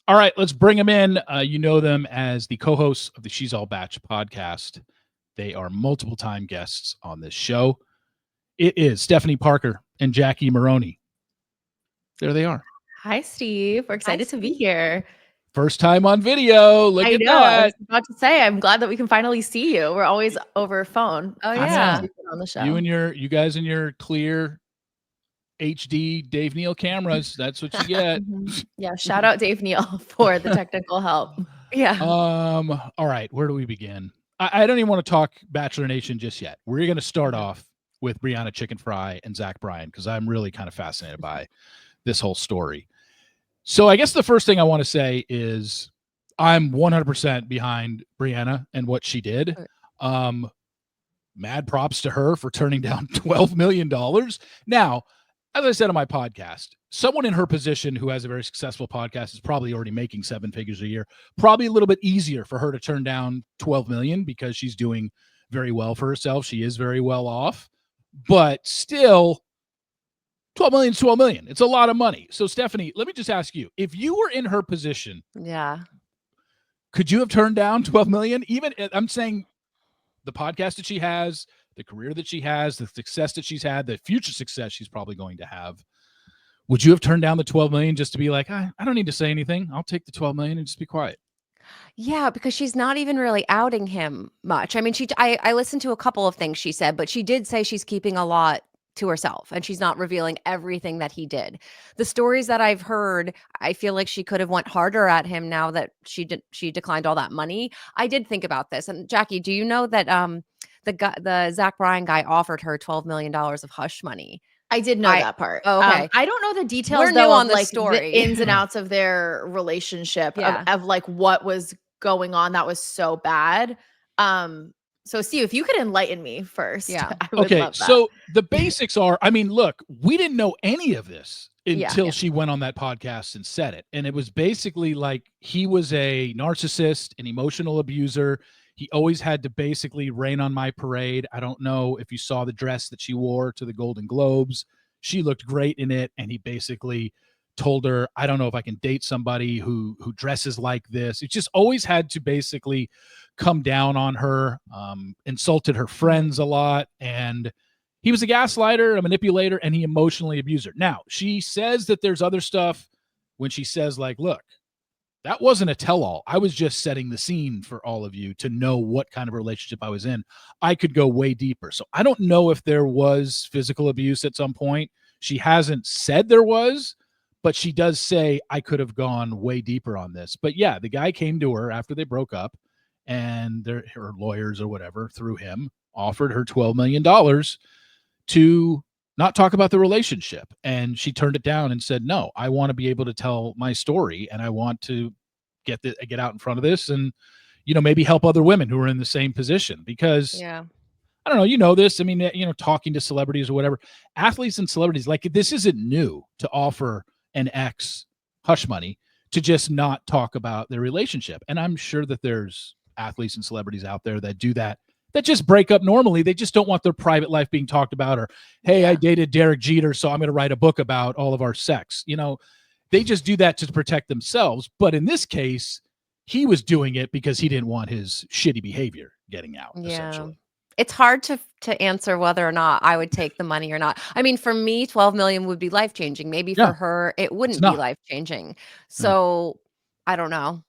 All right, let's bring them in. You know them as the co-hosts of the She's All Bach podcast. They are multiple time guests on this show. It is Stefanie Parker and Jackie Maroney. There they are. Hi, Steve. We're excited to be here. First time on video. Look at that. I was about to say, I'm glad that we can finally see you. We're always over phone. Oh yeah, on the show. You guys and your clear HD Dave Neal cameras. That's what you get. Yeah. Shout out Dave Neal for the technical help. yeah. All right. Where do we begin? I don't even want to talk Bachelor Nation just yet. We're going to start off with Brianna Chickenfry and Bryan because I'm really kind of fascinated by this whole story. So I guess the first thing I want to say is I'm 100% behind Brianna and what she did. Mad props to her for turning down $12 million. Now, as I said on my podcast, someone in her position who has a very successful podcast is probably already making 7 figures a year. Probably a little bit easier for her to turn down 12 million because she's doing very well for herself. She is very well off, but still 12 million is 12 million. It's a lot of money. So Stefanie, let me just ask you, if you were in her position, could you have turned down 12 million? Even I'm saying the podcast that she has, the career that she has, the success that she's had, the future success she's probably going to have. Would you have turned down the 12 million just to be like, I don't need to say anything. I'll take the 12 million and just be quiet. Yeah, because she's not even really outing him much. I mean, I listened to a couple of things she said, but she did say she's keeping a lot to herself and she's not revealing everything that he did. The stories that I've heard, I feel like she could have went harder at him now that she declined all that money. I did think about this. And Jackie, do you know that the Zach Bryan guy offered her $12 million of hush money? I did know that part. Oh, okay. I don't know the details. We're new on the story. The ins and outs of their relationship of like what was going on that was so bad. So Steve, if you could enlighten me first. Yeah. I would love that. So the basics are, I mean, look, we didn't know any of this until she went on that podcast and said it. And it was basically like he was a narcissist, an emotional abuser. He always had to basically rain on my parade. I don't know if you saw the dress that she wore to the Golden Globes. She looked great in it. And he basically told her, I don't know if I can date somebody who dresses like this. It just always had to basically come down on her, insulted her friends a lot. And he was a gaslighter, a manipulator, and he emotionally abused her. Now, she says that there's other stuff when she says like, look, that wasn't a tell-all. I was just setting the scene for all of you to know what kind of relationship I was in. I could go way deeper. So I don't know if there was physical abuse at some point. She hasn't said there was, but she does say I could have gone way deeper on this. But yeah, the guy came to her after they broke up and her lawyers or whatever through him offered her $12 million to not talk about the relationship. And she turned it down and said, no, I want to be able to tell my story and I want to get out in front of this and, maybe help other women who are in the same position because I don't know, you know this. I mean, talking to celebrities or whatever, athletes and celebrities, like this isn't new to offer an ex hush money to just not talk about their relationship. And I'm sure that there's athletes and celebrities out there that do that just break up normally. They just don't want their private life being talked about or, hey, I dated Derek Jeter, so I'm going to write a book about all of our sex. They just do that to protect themselves. But in this case, he was doing it because he didn't want his shitty behavior getting out, essentially. It's hard to answer whether or not I would take the money or not. I mean, for me, 12 million would be life-changing. Maybe for her, it wouldn't be life-changing. So I don't know.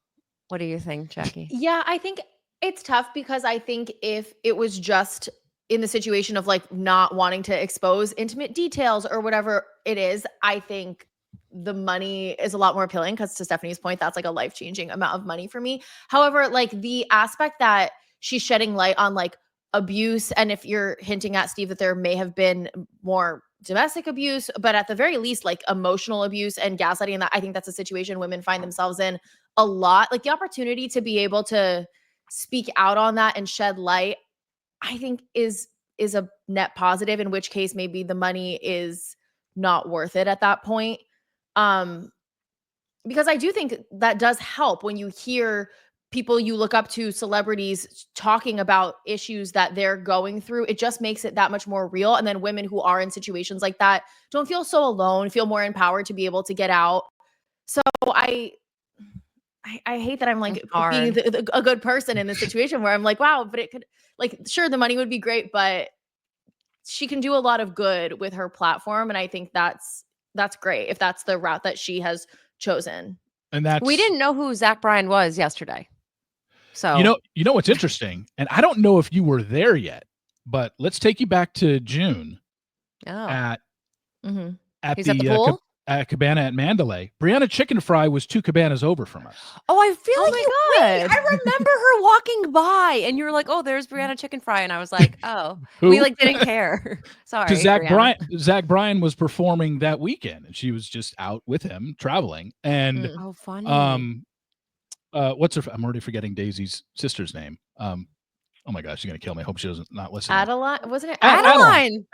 What do you think, Jackie? Yeah, I think it's tough because I think if it was just in the situation of like not wanting to expose intimate details or whatever it is, I think the money is a lot more appealing because to Stefanie's point, that's like a life-changing amount of money for me. However, like the aspect that she's shedding light on like abuse, and if you're hinting at Steve that there may have been more domestic abuse, but at the very least like emotional abuse and gaslighting, and that I think that's a situation women find themselves in a lot. Like the opportunity to be able to speak out on that and shed light, I think is a net positive, in which case maybe the money is not worth it at that point. Because I do think that does help when you hear people you look up to, celebrities, talking about issues that they're going through. It just makes it that much more real. And then women who are in situations like that don't feel so alone, feel more empowered to be able to get out. So I hate that I'm like being a good person in this situation where I'm like, wow, but it could, like, sure, the money would be great, but she can do a lot of good with her platform. And I think that's great if that's the route that she has chosen. And we didn't know who Zach Bryan was yesterday. So you know what's interesting, and I don't know if you were there yet, but let's take you back to June at the cabana at Mandalay. Brianna Chickenfry was 2 cabanas over from us. Oh, I feel like I remember her walking by, and you were like, "Oh, there's Brianna Chickenfry," and I was like, "Oh, we like didn't care." Sorry, because Zach Bryan was performing that weekend, and she was just out with him traveling. And oh, funny. What's her? I'm already forgetting Daisy's sister's name. Oh my gosh, she's gonna kill me. I hope she doesn't not listen. Adeline, wasn't it? Adeline,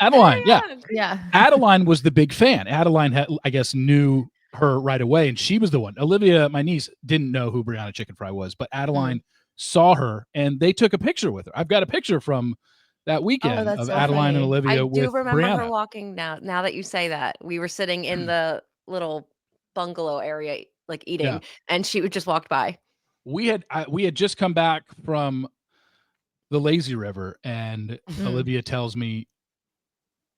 yeah. Adeline was the big fan. Adeline had, I guess, knew her right away, and she was the one. Olivia, my niece, didn't know who Brianna Chickenfry was, but Adeline saw her, and they took a picture with her. I've got a picture from that weekend of Adeline and Olivia with Brianna. I do remember her walking. Now that you say that, we were sitting in the little bungalow area, like eating, and she just walked by. We had just come back from the lazy river, and Olivia tells me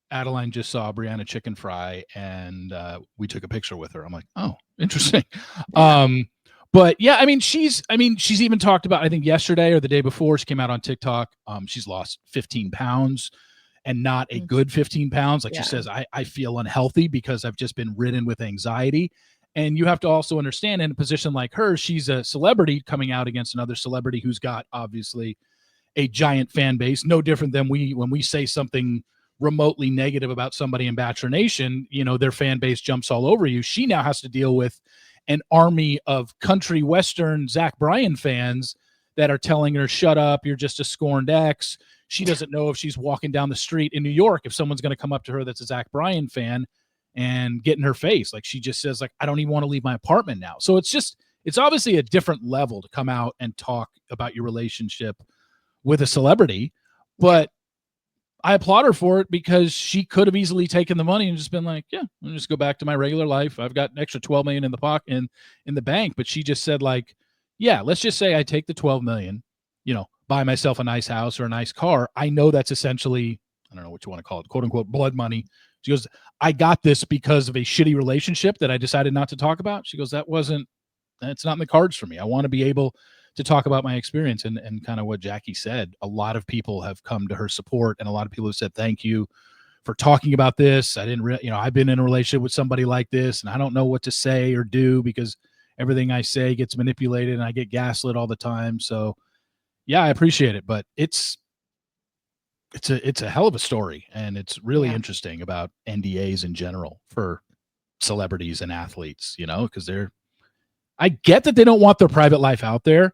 Adeline just saw Brianna Chickenfry, and we took a picture with her. I'm like, oh, interesting. But yeah, I mean, she's even talked about, I think yesterday or the day before, she came out on TikTok. She's lost 15 pounds and not a good 15 pounds. Like she says, I feel unhealthy because I've just been ridden with anxiety. And you have to also understand, in a position like her, she's a celebrity coming out against another celebrity who's got obviously a giant fan base, no different than when we say something remotely negative about somebody in Bachelor Nation, their fan base jumps all over you. She now has to deal with an army of country western Zach Bryan fans that are telling her, shut up, you're just a scorned ex. She doesn't know if she's walking down the street in New York, if someone's going to come up to her that's a Zach Bryan fan and get in her face. Like, she just says, like, I don't even want to leave my apartment now. So it's obviously a different level to come out and talk about your relationship with a celebrity, but I applaud her for it, because she could have easily taken the money and just been like, yeah, I'll just go back to my regular life. I've got an extra 12 million in the pocket in the bank. But she just said, like, yeah, let's just say I take the 12 million, buy myself a nice house or a nice car. I know that's essentially, I don't know what you want to call it, quote unquote, blood money. She goes, I got this because of a shitty relationship that I decided not to talk about. She goes, that's not in the cards for me. I want to be able to talk about my experience, and kind of what Jackie said. A lot of people have come to her support, and a lot of people have said, thank you for talking about this. I didn't I've been in a relationship with somebody like this, and I don't know what to say or do because everything I say gets manipulated and I get gaslit all the time. So yeah, I appreciate it, but it's a hell of a story, and it's really interesting about NDAs in general for celebrities and athletes, because I get that they don't want their private life out there,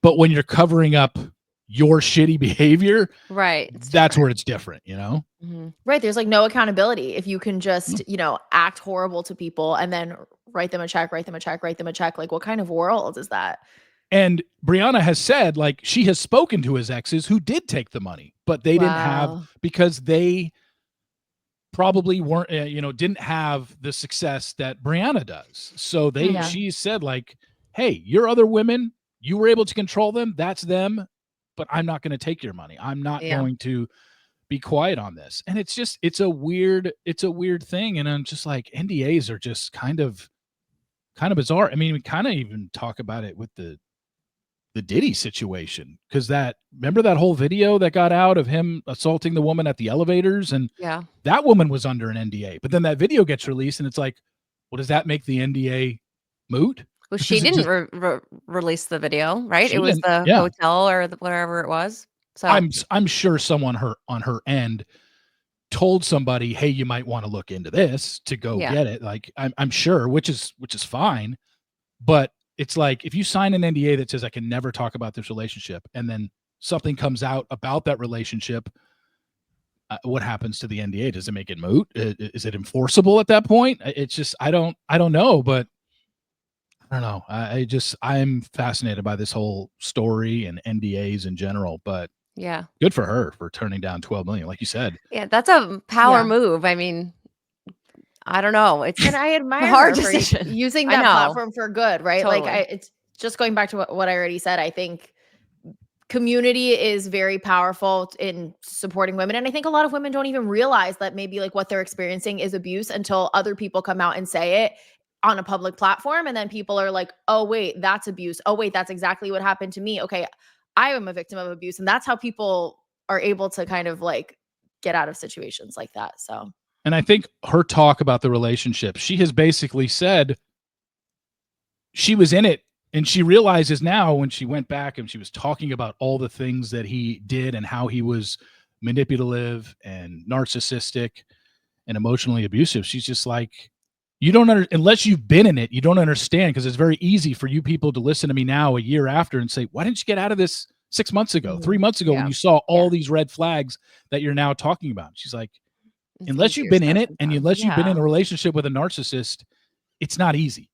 but when you're covering up your shitty behavior, right, that's where it's different, Right. There's like no accountability. If you can just, act horrible to people and then write them a check. Like, what kind of world is that? And Brianna has said, like, she has spoken to his exes who did take the money, but they didn't have, because they probably weren't, didn't have the success that Brianna does. So she said, like, hey, your other women, you were able to control them. That's them. But I'm not going to take your money. I'm not going to be quiet on this. And it's a weird thing. And I'm just like, NDAs are just kind of bizarre. I mean, we kind of even talk about it with the Diddy situation, because remember that whole video that got out of him assaulting the woman at the elevators, and that woman was under an NDA, but then that video gets released, and it's like, well, does that make the NDA moot? Well, she didn't release the video, right? It was the hotel or whatever it was. So I'm sure someone on her end told somebody, hey, you might want to look into this to go get it. Like, I'm sure, which is fine, but it's like, if you sign an NDA that says I can never talk about this relationship, and then something comes out about that relationship, what happens to the NDA? Does it make it moot? Is it enforceable at that point? It's just, I don't know, but I don't know. I'm fascinated by this whole story and NDAs in general, but good for her for turning down 12 million. Like you said. Yeah. That's a power move. I mean, I don't know. It's and I admire a hard her decision. for using that platform for good, right? Totally. Like, just going back to what I already said, I think community is very powerful in supporting women. And I think a lot of women don't even realize that maybe like what they're experiencing is abuse until other people come out and say it on a public platform. And then people are like, oh, wait, that's abuse. Oh, wait, that's exactly what happened to me. Okay, I am a victim of abuse. And that's how people are able to kind of like get out of situations like that. So, and I think her talk about the relationship, she has basically said she was in it. And she realizes now when she went back and she was talking about all the things that he did and how he was manipulative and narcissistic and emotionally abusive. She's just like, you don't unless you've been in it, you don't understand, because it's very easy for you people to listen to me now a year after and say, why didn't you get out of this 6 months ago, 3 months ago when you saw all these red flags that you're now talking about? She's like, unless you've been in it and unless you've been in a relationship with a narcissist, it's not easy.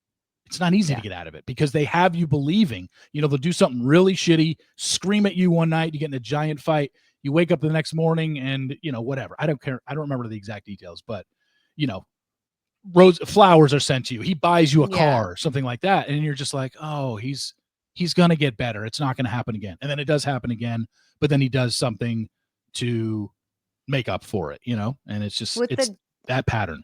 It's not easy to get out of it because they have you believing, they'll do something really shitty, scream at you one night, you get in a giant fight, you wake up the next morning and, whatever. I don't care. I don't remember the exact details, but, flowers are sent to you. He buys you a car or something like that. And you're just like, oh, he's going to get better. It's not going to happen again. And then it does happen again, but then he does something to make up for it, and it's just, that pattern.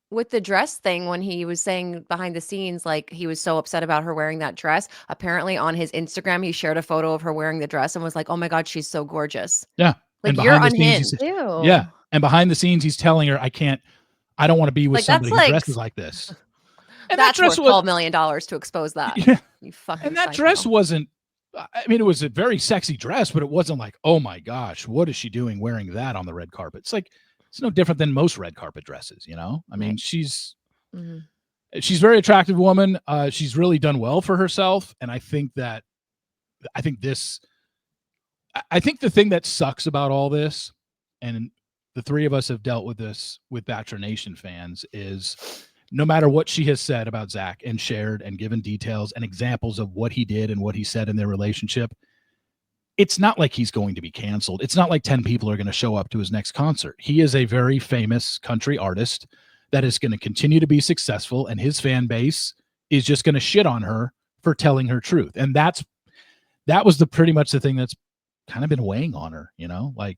With the dress thing, when he was saying behind the scenes, like he was so upset about her wearing that dress, apparently on his Instagram, he shared a photo of her wearing the dress and was like, oh my God, she's so gorgeous. Yeah. Like you're unhinged. Yeah. And behind the scenes, he's telling her, I don't want to be with somebody who dresses like this. And that's worth $12 million to expose that. Yeah. You fucking and that psycho. Dress wasn't, it was a very sexy dress, but it wasn't like, oh my gosh, what is she doing wearing that on the red carpet? It's like, it's no different than most red carpet dresses, I mean, she's a very attractive woman. She's really done well for herself. And I think the thing that sucks about all this, and the three of us have dealt with this with Bachelor Nation fans, is no matter what she has said about Zach and shared and given details and examples of what he did and what he said in their relationship, it's not like he's going to be canceled. It's not like 10 people are going to show up to his next concert. He is a very famous country artist that is going to continue to be successful, and his fan base is just going to shit on her for telling her truth. And that was pretty much the thing that's kind of been weighing on her, like,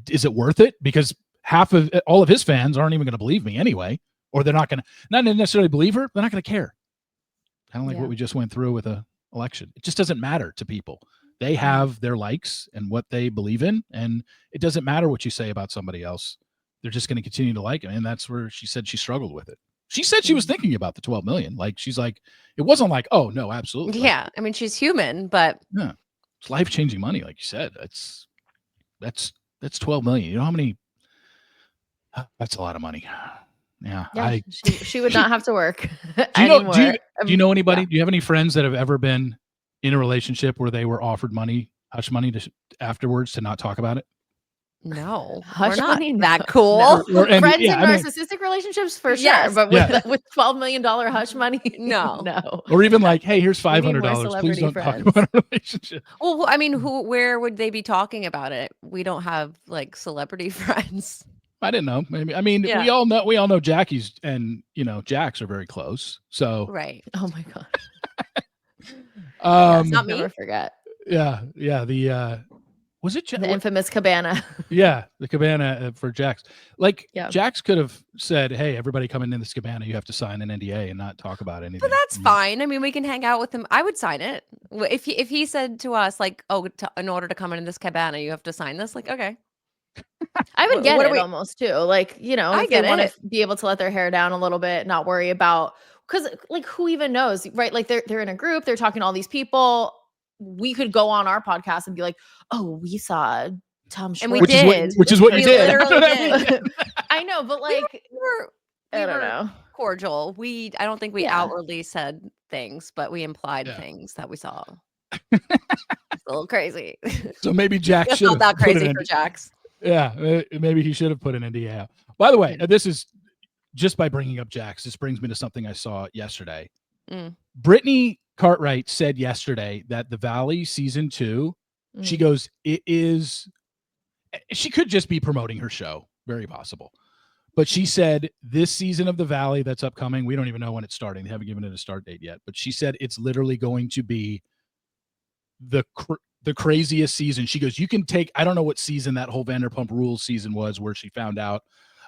is it worth it? Because all of his fans aren't even going to believe me anyway, or they're not necessarily believe her. They're not going to care. Kind of like what we just went through with a election. It just doesn't matter to people. They have their likes and what they believe in, and it doesn't matter what you say about somebody else. They're just going to continue to like it. And that's where she said she struggled with it. She said she was thinking about the 12 million. Like, she's like, it wasn't like, oh no, absolutely. Yeah. I mean, she's human, but yeah, it's life-changing money. Like you said, that's 12 million. You know how many, that's a lot of money. Yeah. She would not have to work do you know anybody? Do you have any friends that have ever been in a relationship where they were offered hush money afterwards to not talk about it? No, hush we're not money, that cool. No. Friends in narcissistic relationships for sure, but with $12 million hush money, no. Or even like, hey, here's $500. Please don't talk about our relationship. Well, I mean, where would they be talking about it? We don't have like celebrity friends. I didn't know. Maybe. I mean, we all know Jackie's and Jax are very close. So right. Oh my God. Not me. Never forget. Yeah. Was it the infamous cabana? Yeah, the cabana for Jax. Like, Jax could have said, "Hey, everybody coming in this cabana, you have to sign an NDA and not talk about anything." But that's fine. I mean, we can hang out with him. I would sign it if he said to us like, "Oh, in order to come into this cabana, you have to sign this." Like, okay. I would get it almost too. Like, I if they want to be able to let their hair down a little bit, not worry about, because like, who even knows, right? Like they're in a group, they're talking to all these people. We could go on our podcast and be like, oh, we saw Tom Schwartz. And we did. Which is what you did. Literally did. I know, but like, I don't know. Cordial. I don't think we outwardly said things, but we implied things that we saw. It's a little crazy. So maybe Jax should have not that crazy for Jax. Yeah, maybe he should have put an NDA out. By the way, this is just by bringing up Jax. This brings me to something I saw yesterday. Brittany Cartwright said yesterday that The Valley season 2, she goes, she could just be promoting her show, very possible, But she said this season of The Valley that's upcoming, we don't even know when it's starting. They haven't given it a start date yet. But she said it's literally going to be the craziest season. She goes, you can take, I don't know what season that whole Vanderpump Rules season was where she found out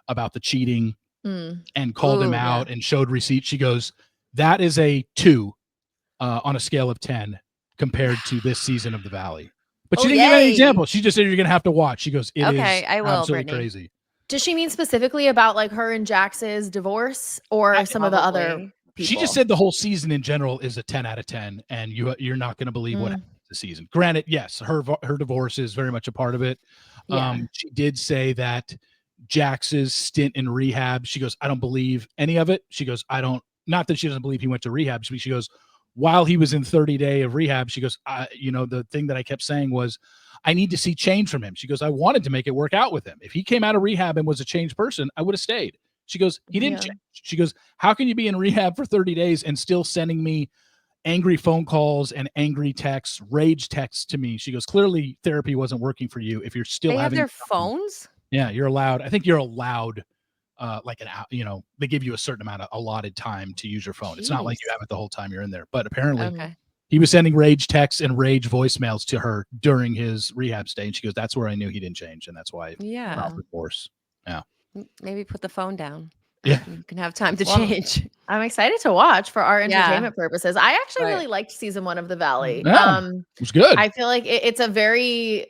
about the cheating and called him out and showed receipts. She goes, that is a 2 on a scale of 10 compared to this season of The Valley. But she didn't give any example. She just said you're going to have to watch. She goes, it is absolutely Brittany. crazy. Does she mean specifically about like her and Jax's divorce or some of the other people? She just said the whole season in general is a 10 out of 10 and you're not going to believe what happened this season. Granted, yes, her divorce is very much a part of it. She did say that Jax's stint in rehab, she goes, I don't believe any of it. She goes, not that she doesn't believe he went to rehab. She goes, while he was in 30-day of rehab, she goes, the thing that I kept saying was, I need to see change from him. She goes, I wanted to make it work out with him. If he came out of rehab and was a changed person, I would have stayed. She goes, he didn't change. She goes, how can you be in rehab for 30 days and still sending me angry phone calls and angry texts, rage texts to me? She goes, clearly therapy wasn't working for you. If you're still having their phones. Yeah, you're allowed. I think you're allowed they give you a certain amount of allotted time to use your phone. Jeez. It's not like you have it the whole time you're in there, but apparently he was sending rage texts and rage voicemails to her during his rehab stay. And she goes, that's where I knew he didn't change. And that's why divorce. Yeah. Maybe put the phone down. Yeah. You can have time to change. I'm excited to watch for our entertainment purposes. I actually really liked season 1 of The Valley. Yeah, it was good. I feel like it's a very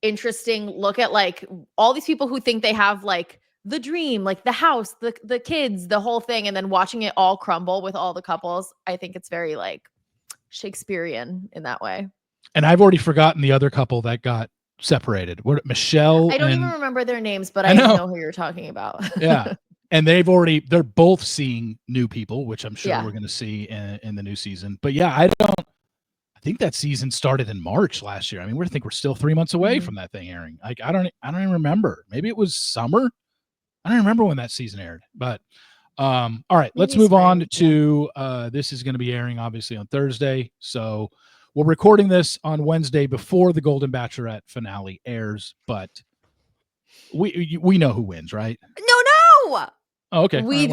interesting look at like all these people who think they have like the dream, like the house, the kids, the whole thing, and then watching it all crumble with all the couples. I think it's very like Shakespearean in that way. And I've already forgotten the other couple that got separated. What, Michelle? I don't even remember their names, but I know who you're talking about. Yeah. And they're both seeing new people, which I'm sure we're going to see in the new season. But yeah, I think that season started in March last year. I mean, we're 3 months away from that thing airing. Like, I don't even remember. Maybe it was summer. I don't remember when that season aired, but all right, let's move on to this is going to be airing obviously on Thursday. So we're recording this on Wednesday before the Golden Bachelorette finale airs, but we know who wins, right? No. Oh, okay. We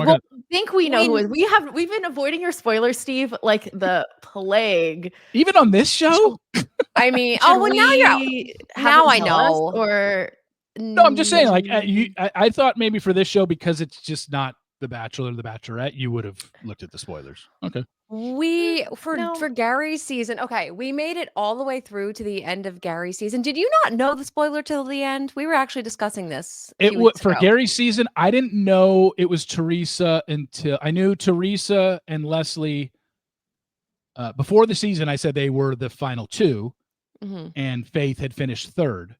think we know who is. We've been avoiding your spoilers, Steve, like the plague. Even on this show? I mean, now I know. Or no, I'm just saying, like, I thought maybe for this show, because it's just not The Bachelor or The Bachelorette, you would have looked at the spoilers. Okay. For Gary's season, we made it all the way through to the end of Gary's season. Did you not know the spoiler till the end? We were actually discussing this. For Gary's season, I didn't know it was Teresa until I knew Teresa and Leslie. Before the season, I said they were the final 2, and Faith had finished 3rd.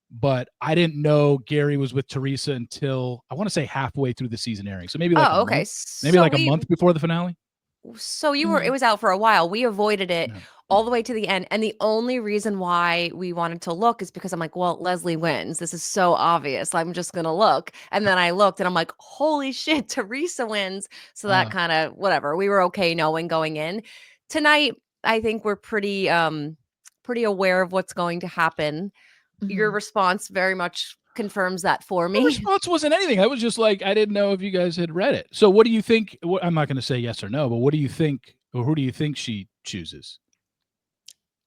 But I didn't know Gary was with Teresa until I want to say halfway through the season airing. So maybe like a month before the finale. So it was out for a while. We avoided it all the way to the end. And the only reason why we wanted to look is because I'm like, well, Leslie wins. This is so obvious. I'm just going to look. And then I looked and I'm like, holy shit, Teresa wins. So that kind of whatever. We were okay knowing going in. Tonight, I think we're pretty aware of what's going to happen. Your response very much confirms that for me. The response wasn't anything. I was just like, I didn't know if you guys had read it. So what do you think? I'm not going to say yes or no, but what do you think, or who do you think she chooses?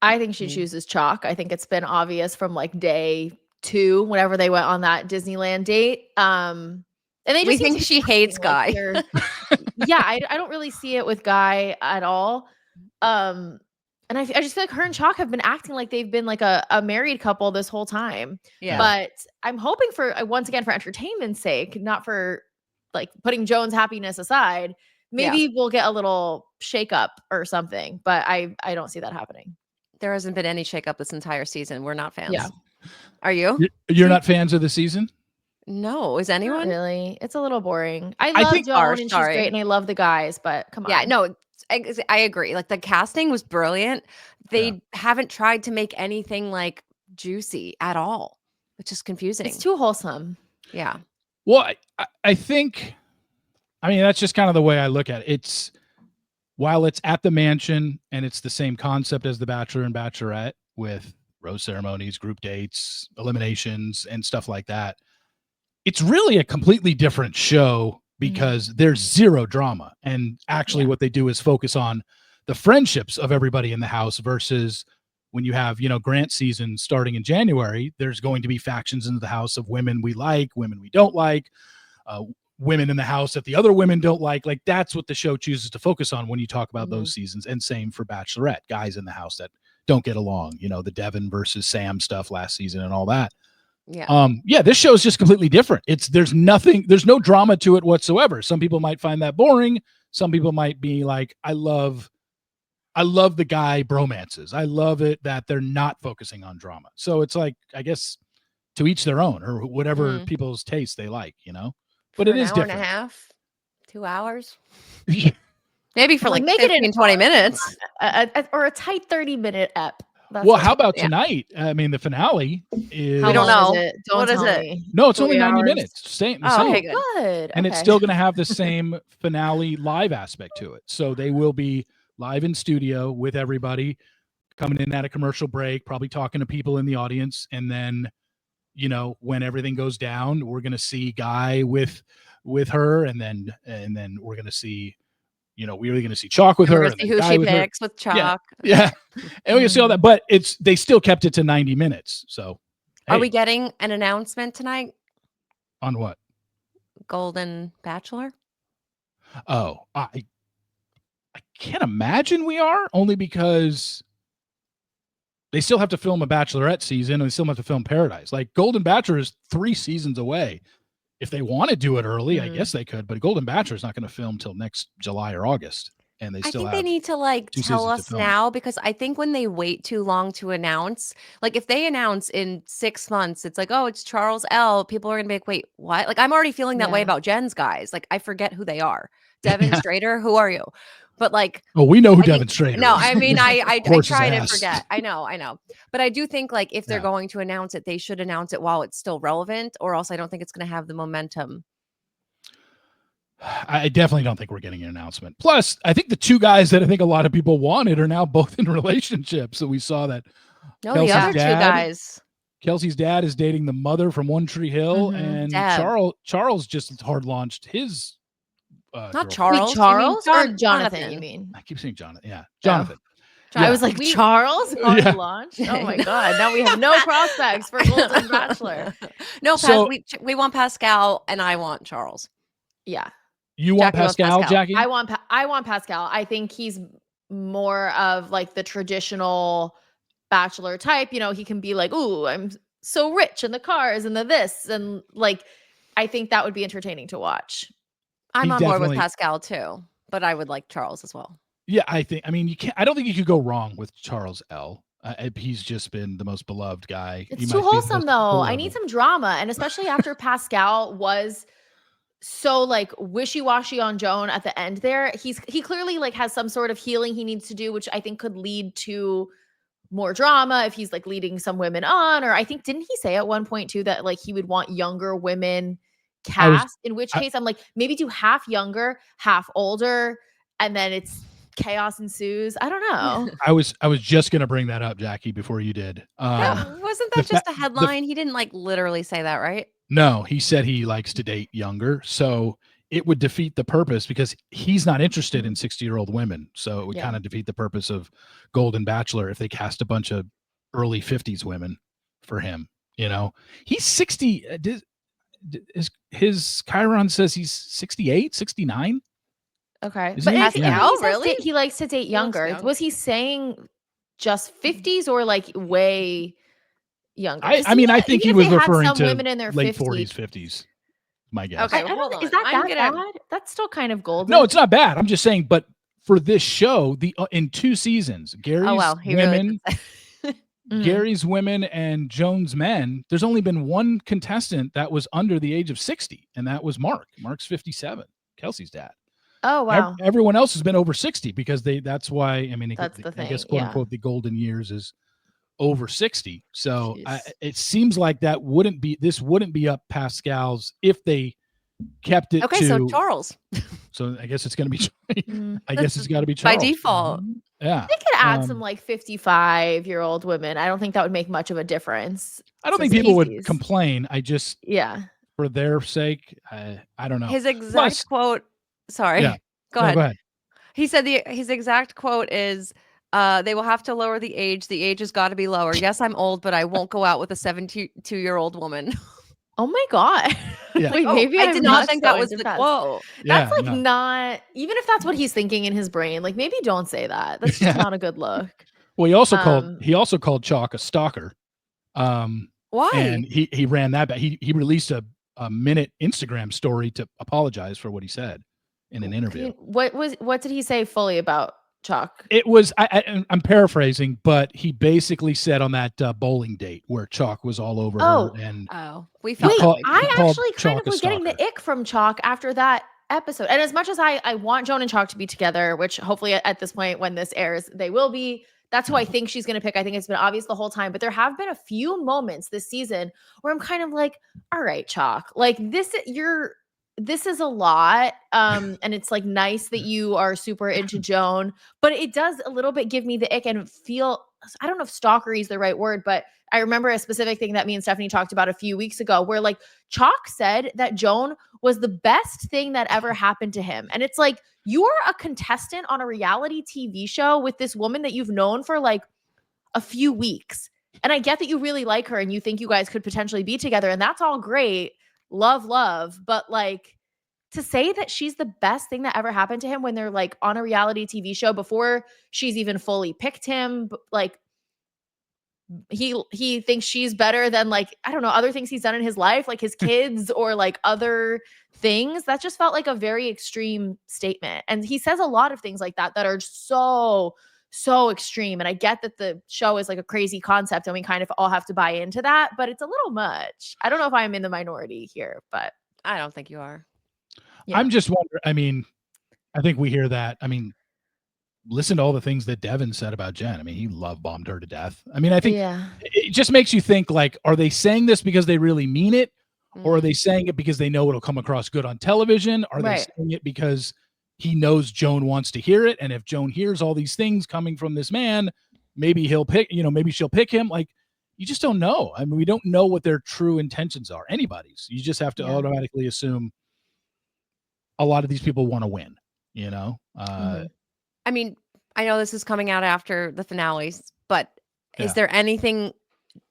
I think she chooses Chalk. I think it's been obvious from like day 2, whenever they went on that Disneyland date. And we think she hates Guy. Yeah, I don't really see it with Guy at all. And I just feel like her and Chalk have been acting like they've been like a married couple this whole time. Yeah. But I'm hoping for, once again, for entertainment's sake, not for like putting Joan's happiness aside, maybe we'll get a little shakeup or something. But I don't see that happening. There hasn't been any shakeup this entire season. We're not fans. Yeah. Are you? You're not fans of the season? No. Is anyone? Not really. It's a little boring. I love Joan and she's great and I love the guys, but come on. Yeah, no. I agree. Like the casting was brilliant. They haven't tried to make anything like juicy at all, which is confusing. It's too wholesome. Yeah. Well, I think, that's just kind of the way I look at it. While it's at the mansion and it's the same concept as The Bachelor and Bachelorette with rose ceremonies, group dates, eliminations, and stuff like that. it's really a completely different show because there's zero drama. And actually what they do is focus on the friendships of everybody in the house versus when you have, Grant season starting in January, there's going to be factions in the house of women we like, women we don't like, women in the house that the other women don't like. Like that's what the show chooses to focus on when you talk about those seasons. And same for Bachelorette, guys in the house that don't get along, the Devin versus Sam stuff last season and all that. Yeah. This show is just completely different. There's no drama to it whatsoever. Some people might find that boring. Some people might be like, I love the guy bromances. I love it that they're not focusing on drama. So it's like, I guess to each their own or whatever people's taste they like, but it is different. Hour and a half, 2 hours. Maybe for like make 15, 20 minutes. Or a tight 30-minute ep. Well, how about tonight? I mean, the finale is. We don't know. What is it? No, it's only 90 minutes. Same. Okay, good. And it's still going to have the same finale live aspect to it. So they will be live in studio with everybody coming in at a commercial break, probably talking to people in the audience. And then, when everything goes down, we're going to see Guy with her. And then we're going to see, we're going to see Chalk with her. And see who she picks with Chalk. Yeah. And we can see all that, but they still kept it to 90 minutes. So Are we getting an announcement tonight? On what? Golden Bachelor? Oh, I can't imagine we are, only because they still have to film a Bachelorette season and they still have to film Paradise. Like Golden Bachelor is 3 seasons away. If they want to do it early, I guess they could, but Golden Bachelor is not going to film till next July or August. And I think they need to tell us now, because I think when they wait too long to announce, like if they announce in 6 months, it's like, oh, it's Charles L. People are going to be like, wait, what? Like I'm already feeling that way about Jen's guys. Like I forget who they are. Devin Strader, who are you? But like, well, we know who Devin Strader is. No, I mean, I try to forget. I know. But I do think like if they're going to announce it, they should announce it while it's still relevant, or else I don't think it's going to have the momentum. I definitely don't think we're getting an announcement. Plus, I think the 2 guys that I think a lot of people wanted are now both in relationships. So we saw that. No, the other 2 guys. Kelsey's dad is dating the mother from One Tree Hill, and Charles just hard launched his. Not Charles. Wait, Charles or Jonathan? You mean? I keep saying Jonathan. Yeah, Jonathan. Yeah. I was like, Charles on launch. Oh my god! Now we have no prospects for Golden Bachelor. No, we want Pascal, and I want Charles. Yeah. You want Pascal, Jackie? I want Pascal. I think he's more of like the traditional Bachelor type. He can be like, "Ooh, I'm so rich, and the cars, and the this, and like." I think that would be entertaining to watch. I'm on board with Pascal too, but I would like Charles as well. Yeah, I don't think you could go wrong with Charles L. He's just been the most beloved guy. It's too wholesome though. I need some drama. And especially after Pascal was so like wishy-washy on Joan at the end there, he clearly like has some sort of healing he needs to do, which I think could lead to more drama if he's like leading some women on. Or I think, didn't he say at one point too that like he would want younger women cast, in which case I'm like, maybe do half younger, half older, and then it's chaos ensues. I don't know. I was just gonna bring that up, Jackie, before you did. Wasn't that just a headline? He didn't like literally say that, right? No, he said he likes to date younger, so it would defeat the purpose because he's not interested in 60-year-old women. So it would kind of defeat the purpose of Golden Bachelor if they cast a bunch of early 50s women for him. He's 60. His Chiron says he's 68, 69. Okay. But Pascal, really? He likes to date younger. Was he saying just 50s or like way younger? I mean, I think he was referring to women in their late 40s, 50s. My guess. Okay, hold on. Is that bad? That's still kind of golden. No, it's not bad. I'm just saying, but for this show, in 2 seasons, Gary's women, Gary's women and Joan's men, there's only been one contestant that was under the age of 60, and that was Mark. Mark's 57, Kelsey's dad. Oh, wow. Everyone else has been over 60 because that's why, I mean, that's the thing. I guess, quote unquote, the golden years is over 60. So it seems like this wouldn't be up Pascal's if they kept it to. So Charles. So I guess it's going to be, I guess it's got to be Charles. By default. Yeah. They could add some like 55-year-old women. I don't think that would make much of a difference. I don't think people would complain. for their sake. I don't know. His exact quote. Sorry. Yeah. Go No, ahead. go ahead. He said his exact quote is, they will have to lower the age. The age has got to be lower. Yes, I'm old, but I won't go out with a 72-year-old woman. Oh my God. Yeah. Wait, maybe I did I'm not think that so was the impressed. quote. That's not, even if that's what he's thinking in his brain, like maybe don't say that. That's just not a good look. Well, he also called Chalk a stalker. Why? And he ran that back. He released a minute Instagram story to apologize for what he said in an interview. What did he say fully about Chalk? It was I'm paraphrasing, but he basically said on that bowling date where Chalk was all over her, and we felt I actually kind of was getting the ick from Chalk after that episode. And as much as I want Joan and Chalk to be together, which hopefully at this point when this airs they will be, that's who I think she's going to pick. I think it's been obvious the whole time, but there have been a few moments this season where I'm kind of like, all right, Chalk, like this is a lot. And it's like nice that you are super into Joan, but it does a little bit give me the ick and feel, I don't know if stalkery is the right word, but I remember a specific thing that me and Stefanie talked about a few weeks ago where like Chalk said that Joan was the best thing that ever happened to him. And it's like, you're a contestant on a reality TV show with this woman that you've known for like a few weeks. And I get that you really like her and you think you guys could potentially be together. And that's all great. Love. But like to say that she's the best thing that ever happened to him when they're like on a reality TV show before she's even fully picked him, like he thinks she's better than like, I don't know, other things he's done in his life, like his kids or like other things. That just felt like a very extreme statement. And he says a lot of things like that are so extreme. And I get that the show is like a crazy concept and we kind of all have to buy into that, but it's a little much. I don't know if I'm in the minority here, but I don't think you are. Yeah. I'm just wondering, I mean, I think we hear that. I mean, listen to all the things that Devin said about Jen. I mean, he love bombed her to death. I mean, I think it just makes you think like, are they saying this because they really mean it? Or are they saying it because they know it'll come across good on television? Are they saying it because he knows Joan wants to hear it? And if Joan hears all these things coming from this man, maybe he'll pick, maybe she'll pick him. Like, you just don't know. I mean, we don't know what their true intentions are. Anybody's. You just have to automatically assume a lot of these people want to win, I mean, I know this is coming out after the finales, but is there anything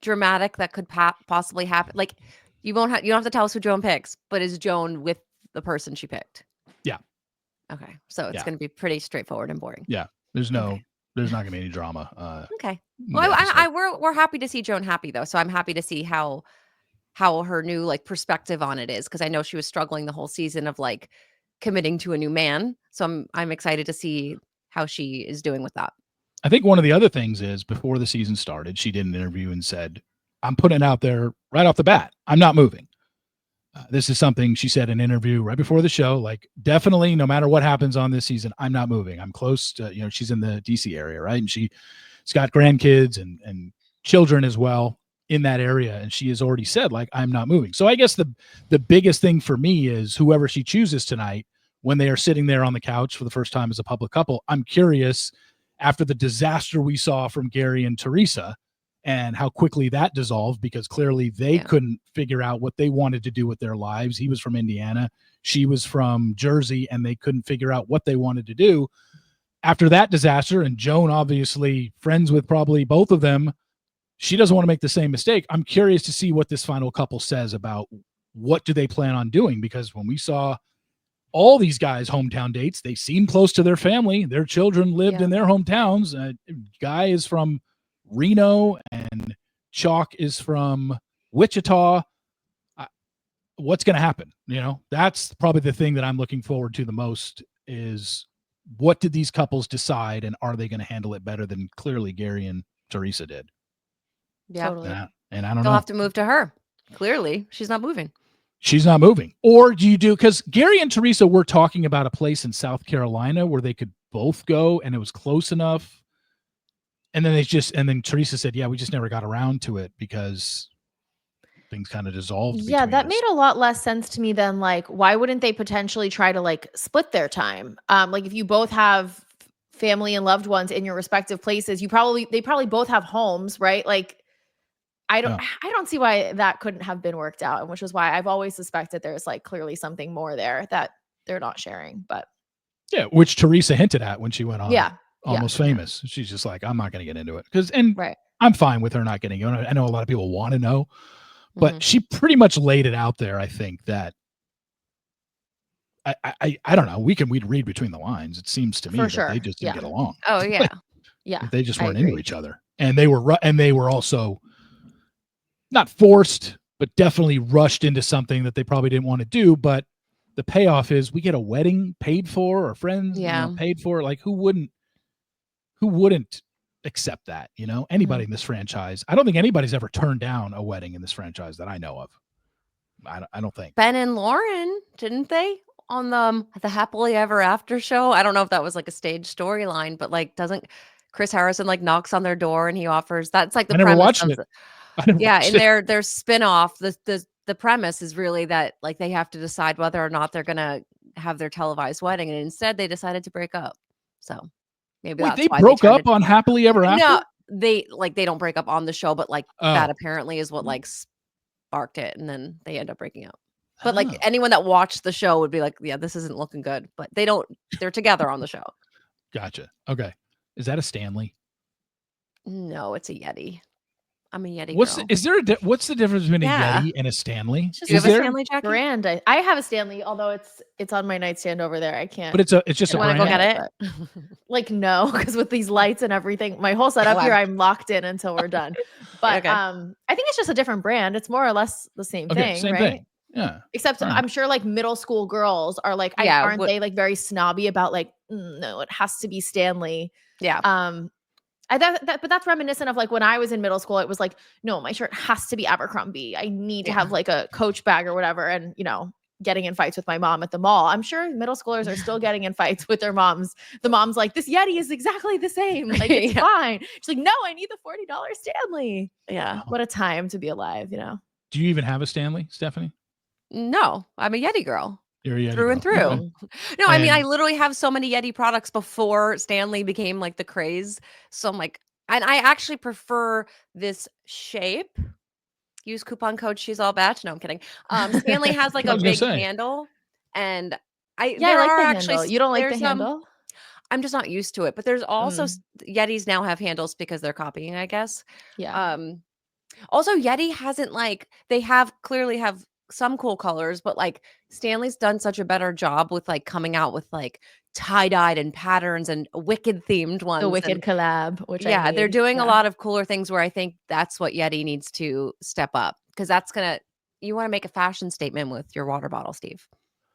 dramatic that could possibly happen? Like, you don't have to tell us who Joan picks, but is Joan with the person she picked? Yeah. Okay, so it's going to be pretty straightforward and boring. Yeah, there's not going to be any drama. Okay. Well, we're happy to see Joan happy though, so I'm happy to see how her new like perspective on it is, because I know she was struggling the whole season of like committing to a new man. So I'm excited to see how she is doing with that. I think one of the other things is before the season started, she did an interview and said, I'm putting it out there right off the bat. I'm not moving. This is something she said in an interview right before the show, like definitely no matter what happens on this season, I'm not moving. I'm close to, she's in the DC area, right? And she's got grandkids and children as well in that area. And she has already said like, I'm not moving. So I guess the biggest thing for me is whoever she chooses tonight, when they are sitting there on the couch for the first time as a public couple, I'm curious after the disaster we saw from Gary and Teresa and how quickly that dissolved, because clearly they couldn't figure out what they wanted to do with their lives. He was from Indiana, she was from Jersey, and they couldn't figure out what they wanted to do after that disaster. And Joan, obviously friends with probably both of them, she doesn't want to make the same mistake. I'm curious to see what this final couple says about what do they plan on doing, because when we saw all these guys' hometown dates, they seem close to their family. Their children lived in their hometowns. Guy is from Reno and Chalk is from Wichita. What's going to happen? That's probably the thing that I'm looking forward to the most is what did these couples decide, and are they going to handle it better than clearly Gary and Teresa did? Yeah. Totally. And I don't know. They'll have to move to her. Clearly, she's not moving. She's not moving. Or do you because Gary and Teresa were talking about a place in South Carolina where they could both go and it was close enough. And then then Teresa said, we just never got around to it because things kind of dissolved. Yeah, that made a lot less sense to me than like, why wouldn't they potentially try to like split their time? Like if you both have family and loved ones in your respective places, they probably both have homes, right? Like, I don't see why that couldn't have been worked out, and which is why I've always suspected there's like clearly something more there that they're not sharing. But yeah, which Teresa hinted at when she went on. Yeah. Almost Famous. She's just like, I'm not going to get into it Right. I'm fine with her not getting into it. I know a lot of people want to know, but she pretty much laid it out there. I think that I don't know. We'd read between the lines. It seems to me that they just didn't get along. Oh yeah. Yeah. They just weren't into each other, and they were also not forced, but definitely rushed into something that they probably didn't want to do. But the payoff is we get a wedding paid for, or friends paid for. Like who wouldn't accept that? Anybody in this franchise. I don't think anybody's ever turned down a wedding in this franchise that I know of. I don't think. Ben and Lauren, didn't they? On the Happily Ever After show. I don't know if that was like a stage storyline, but like doesn't Chris Harrison like knocks on their door and he offers, that's like the premise. In their spin-off, the premise is really that like they have to decide whether or not they're gonna have their televised wedding, and instead they decided to break up. So maybe they broke up on Happily Ever After? No, they don't break up on the show, but like that apparently is what like sparked it, and then they end up breaking up. But like anyone that watched the show would be like, yeah, this isn't looking good. But they're together on the show. Gotcha. Okay. Is that a Stanley? No, it's a Yeti. I'm a Yeti girl. What's the difference between a Yeti and a Stanley? Do you have a Stanley, Jackie? Brand. I have a Stanley, although it's on my nightstand over there. I can't. But it's just a brand. Want to go get it? Like no, because with these lights and everything, my whole setup here, I'm locked in until we're done. But I think it's just a different brand. It's more or less the same thing, right? Thing. Yeah. Except I'm sure like middle school girls are like, aren't they like very snobby about like, no, it has to be Stanley. Yeah. But that's reminiscent of like when I was in middle school, it was like, no, my shirt has to be Abercrombie. I need to have like a Coach bag or whatever. And, getting in fights with my mom at the mall. I'm sure middle schoolers are still getting in fights with their moms. The mom's like, this Yeti is exactly the same. Like, it's fine. She's like, no, I need the $40 Stanley. Yeah. What a time to be alive, Do you even have a Stanley, Stephanie? No, I'm a Yeti girl. You're a Yeti through girl. And through. Okay. No, I mean, I literally have so many Yeti products before Stanley became like the craze. So I'm like, and I actually prefer this shape. Use coupon code She's All Bach. No, I'm kidding. Stanley has like a big handle, and I like the handle. You don't like the handle? I'm just not used to it. But there's also Yetis now have handles because they're copying, I guess. Yeah. Also, Yeti hasn't they clearly have some cool colors, but like Stanley's done such a better job with like coming out with like tie-dyed and patterns and Wicked themed ones. The Wicked collab, which they're doing a lot of cooler things where I think that's what Yeti needs to step up, because you want to make a fashion statement with your water bottle, Steve.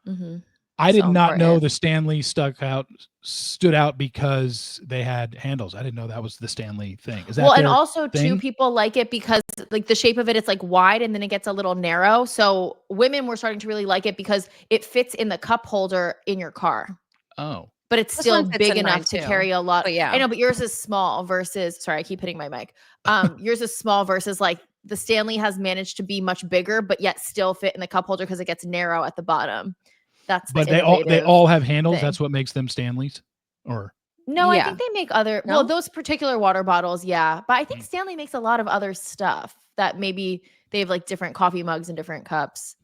Mm-hmm. I did not know the Stanley stood out because they had handles. I didn't know that was the Stanley thing. Is that and also too, people like it because like the shape of it's like wide and then it gets a little narrow. So women were starting to really like it because it fits in the cup holder in your car. Oh. But it's still big enough to carry a lot. But I know, but yours is small versus, sorry, I keep hitting my mic. Yours is small versus like the Stanley has managed to be much bigger, but yet still fit in the cup holder because it gets narrow at the bottom. But they all have handles. That's what makes them Stanleys, or no? I think they make other. No? Well, those particular water bottles, yeah. But I think Stanley makes a lot of other stuff that maybe they have like different coffee mugs and different cups.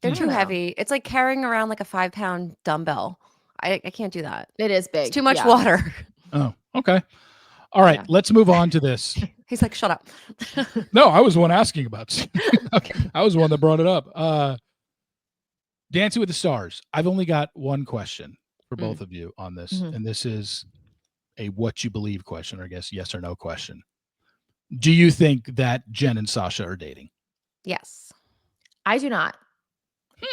They're too heavy. It's like carrying around like a 5-pound dumbbell. I can't do that. It is big. It's too much water. Oh, okay. All right, let's move on to this. He's like, shut up. No, I was the one asking about. Okay, I was the one that brought it up. Dancing with the Stars. I've only got one question for both of you on this, and this is a what you believe question, or I guess yes or no question. Do you think that Jen and Sasha are dating? Yes. I do not.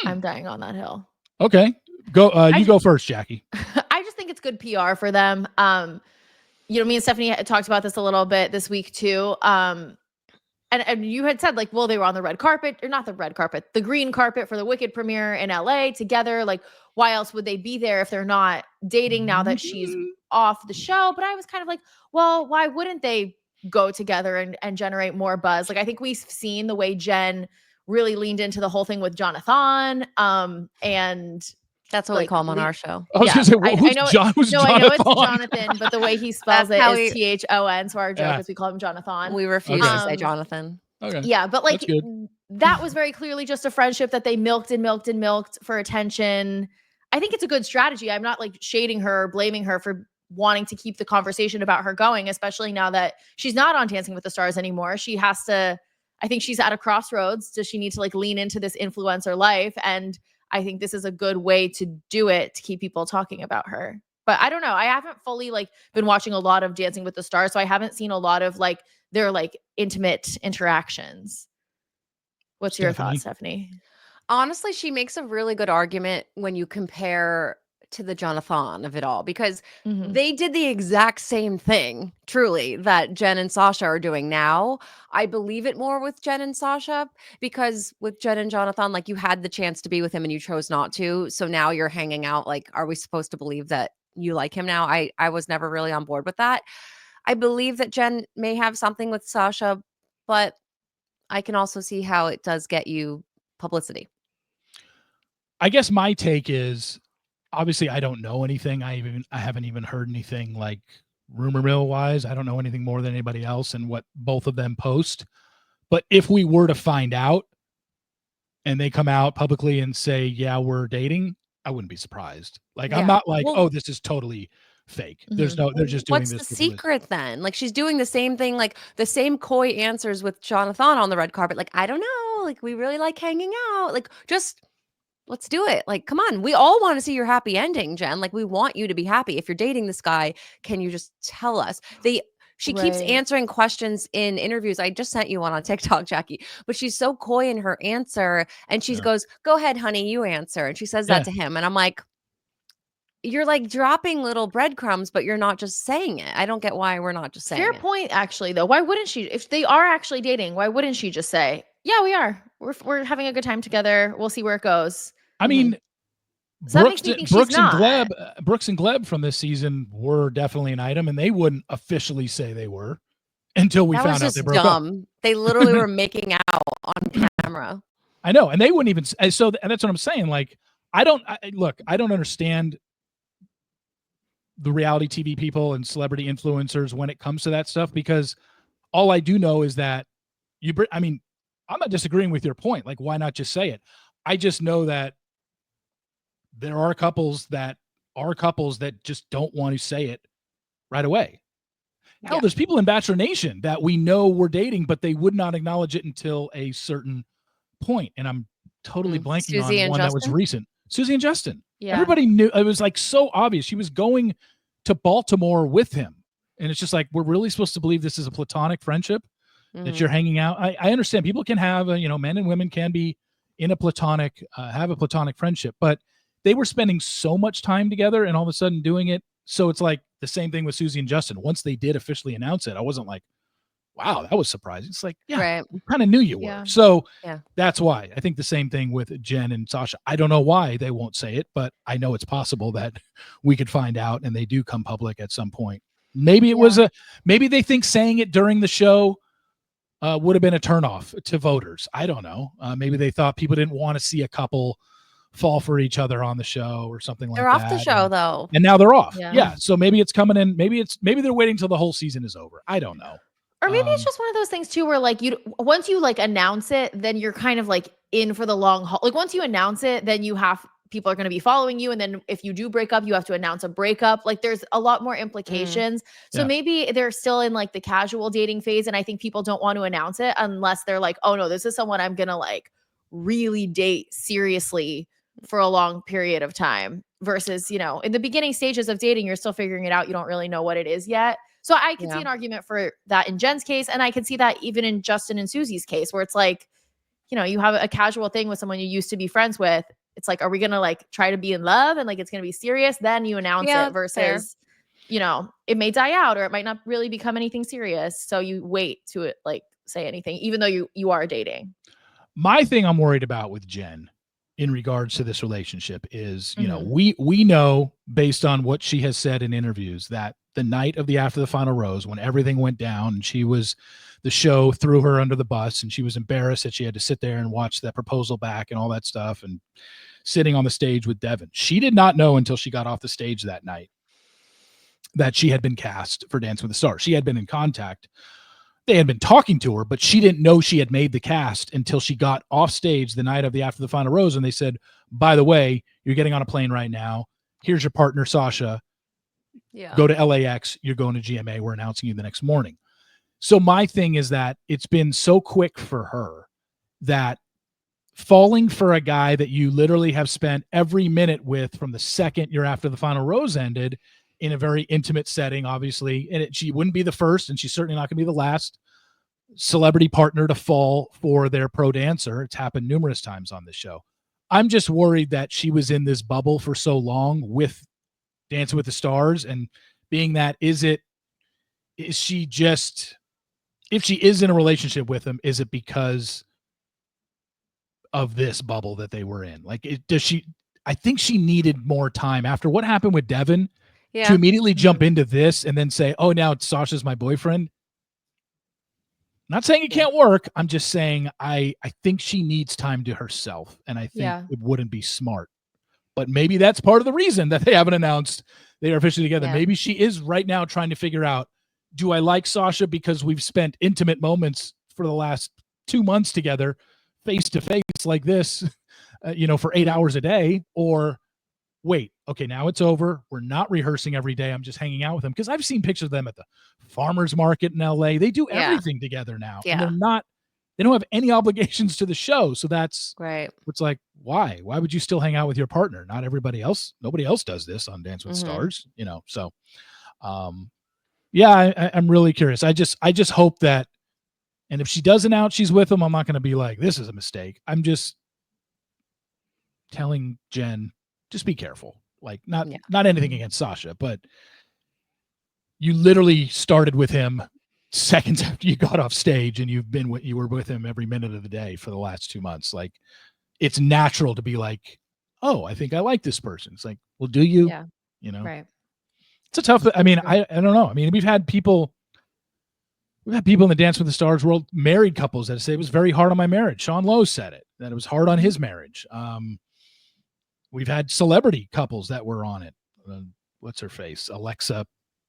I'm dying on that hill. Okay. Go. You go first, Jackie. I just think it's good PR for them. Me and Stephanie talked about this a little bit this week too. And you had said like, well, they were on the red carpet, or not the red carpet, the green carpet for the Wicked premiere in LA together. Like, why else would they be there if they're not dating now that she's off the show? But I was kind of like, well, why wouldn't they go together and generate more buzz? Like, I think we've seen the way Jen really leaned into the whole thing with Jonathan. And that's what we call him on our show. I was going to say, who's Jonathan? I know it's Jonathan, but the way he spells it is Thon. So our joke is we call him Jonathan. We refuse to say Jonathan. Okay. Yeah, but like That's good. that was very clearly just a friendship that they milked and milked and milked for attention. I think it's a good strategy. I'm not like shading her or blaming her for wanting to keep the conversation about her going, especially now that she's not on Dancing with the Stars anymore. She has to, I think she's at a crossroads. Does she need to like lean into this influencer life? And I think this is a good way to do it to keep people talking about her. But I don't know. I haven't fully like been watching a lot of Dancing with the Stars, so I haven't seen a lot of like their like intimate interactions. What's your thoughts, Stephanie? Honestly, she makes a really good argument when you compare to the Jonathan of it all, because they did the exact same thing, truly, that Jen and Sasha are doing now. I believe it more with Jen and Sasha, because with Jen and Jonathan, like, you had the chance to be with him and you chose not to. So now you're hanging out. Like, are we supposed to believe that you like him now? I was never really on board with that. I believe that Jen may have something with Sasha, but I can also see how it does get you publicity. I guess my take is, obviously I don't know anything. I haven't even heard anything like rumor mill wise. I don't know anything more than anybody else and what both of them post. But if we were to find out and they come out publicly and say, yeah, we're dating, I wouldn't be surprised. Like, I'm not like, oh, this is totally fake. They're just doing this. What's the secret then? Like, she's doing the same thing, like the same coy answers with Jonathan on the red carpet. Like, I don't know. Like, we really like hanging out. Like, just let's do it. Like, come on. We all want to see your happy ending, Jen. Like, we want you to be happy. If you're dating this guy, can you just tell us? She keeps answering questions in interviews. I just sent you one on TikTok, Jackie, but she's so coy in her answer. And she goes, go ahead, honey, you answer. And she says that to him. And I'm like, you're like dropping little breadcrumbs, but you're not just saying it. I don't get why we're not just saying it. Fair point, actually, though. Why wouldn't she? If they are actually dating, why wouldn't she just say, yeah, we are. We're having a good time together. We'll see where it goes. I mean, Brooks and Gleb from this season were definitely an item, and they wouldn't officially say they were until we found out they broke up. They literally were making out on camera. I know, and they wouldn't even. And that's what I'm saying. Like, I don't understand the reality TV people and celebrity influencers when it comes to that stuff, because all I do know is that I'm not disagreeing with your point. Like, why not just say it? I just know that there are couples that just don't want to say it right away. Hell, there's people in Bachelor Nation that we know were dating, but they would not acknowledge it until a certain point. And I'm totally blanking on one that was recent. Susie and Justin. Yeah. Everybody knew. It was like so obvious. She was going to Baltimore with him. And it's just like, we're really supposed to believe this is a platonic friendship, that you're hanging out. I understand people can have, men and women can be in a platonic, have a platonic friendship, but they were spending so much time together and all of a sudden doing it. So it's like the same thing with Susie and Justin. Once they did officially announce it, I wasn't like, wow, that was surprising. It's like, we kind of knew you were. So that's why. I think the same thing with Jen and Sasha. I don't know why they won't say it, but I know it's possible that we could find out and they do come public at some point. Maybe it was maybe they think saying it during the show would have been a turnoff to voters. I don't know. Maybe they thought people didn't want to see a couple fall for each other on the show or something like that. They're off the show though. And now they're off. Yeah. So maybe it's coming in. Maybe they're waiting till the whole season is over. I don't know. Or maybe it's just one of those things too, where like once you like announce it, then you're kind of like in for the long haul. Like once you announce it, then people are going to be following you. And then if you do break up, you have to announce a breakup. Like there's a lot more implications. So maybe they're still in like the casual dating phase. And I think people don't want to announce it unless they're like, oh no, this is someone I'm going to like really date seriously for a long period of time, versus, in the beginning stages of dating, you're still figuring it out. You don't really know what it is yet. So I can see an argument for that in Jen's case. And I can see that even in Justin and Susie's case, where it's like, you have a casual thing with someone you used to be friends with. It's like, are we going to like try to be in love and like, it's going to be serious? Then you announce it versus, it may die out or it might not really become anything serious. So you wait to like say anything, even though you are dating. My thing I'm worried about with Jen in regards to this relationship is, we know based on what she has said in interviews that the night of the After the Final Rose, when everything went down and the show threw her under the bus and she was embarrassed that she had to sit there and watch that proposal back and all that stuff and sitting on the stage with Devin. She did not know until she got off the stage that night that she had been cast for Dance with the Stars. She had been in contact they had been talking to her, but she didn't know she had made the cast until she got off stage the night after the final rose. And they said, by the way, you're getting on a plane right now. Here's your partner, Sasha. Yeah. Go to LAX. You're going to GMA. We're announcing you the next morning. So my thing is that it's been so quick for her that falling for a guy that you literally have spent every minute with from the second you're after the final rose ended in a very intimate setting, obviously, and she wouldn't be the first, and she's certainly not going to be the last celebrity partner to fall for their pro dancer. It's happened numerous times on this show. I'm just worried that she was in this bubble for so long with Dancing with the Stars, and being that, is she just, if she is in a relationship with him, is it because of this bubble that they were in? Like, I think she needed more time after what happened with Devin to immediately jump into this and then say, oh, now Sasha's my boyfriend. Not saying it can't work. I'm just saying I think she needs time to herself, and I think it wouldn't be smart. But maybe that's part of the reason that they haven't announced they are officially together. Yeah. Maybe she is right now trying to figure out, do I like Sasha because we've spent intimate moments for the last 2 months together, face to face like this, for 8 hours a day, or wait, okay, now it's over. We're not rehearsing every day. I'm just hanging out with them. Because I've seen pictures of them at the farmer's market in LA. They do everything together now. Yeah. And they don't have any obligations to the show. So that's right. It's like, why? Why would you still hang out with your partner? Not everybody else. Nobody else does this on Dance with Stars, So, I'm really curious. I just hope that, and if she does announce she's with him, I'm not going to be like, this is a mistake. I'm just telling Jen, just be careful. Like, not anything against Sasha, but you literally started with him seconds after you got off stage, and you were with him every minute of the day for the last 2 months. Like, it's natural to be like, oh, I think I like this person. It's like, well, do you? Yeah. Right. It's a tough. I mean, I don't know. I mean, we've had people in the Dance with the Stars world, married couples that say it was very hard on my marriage. Sean Lowe said it, that it was hard on his marriage. We've had celebrity couples that were on it. What's her face? Alexa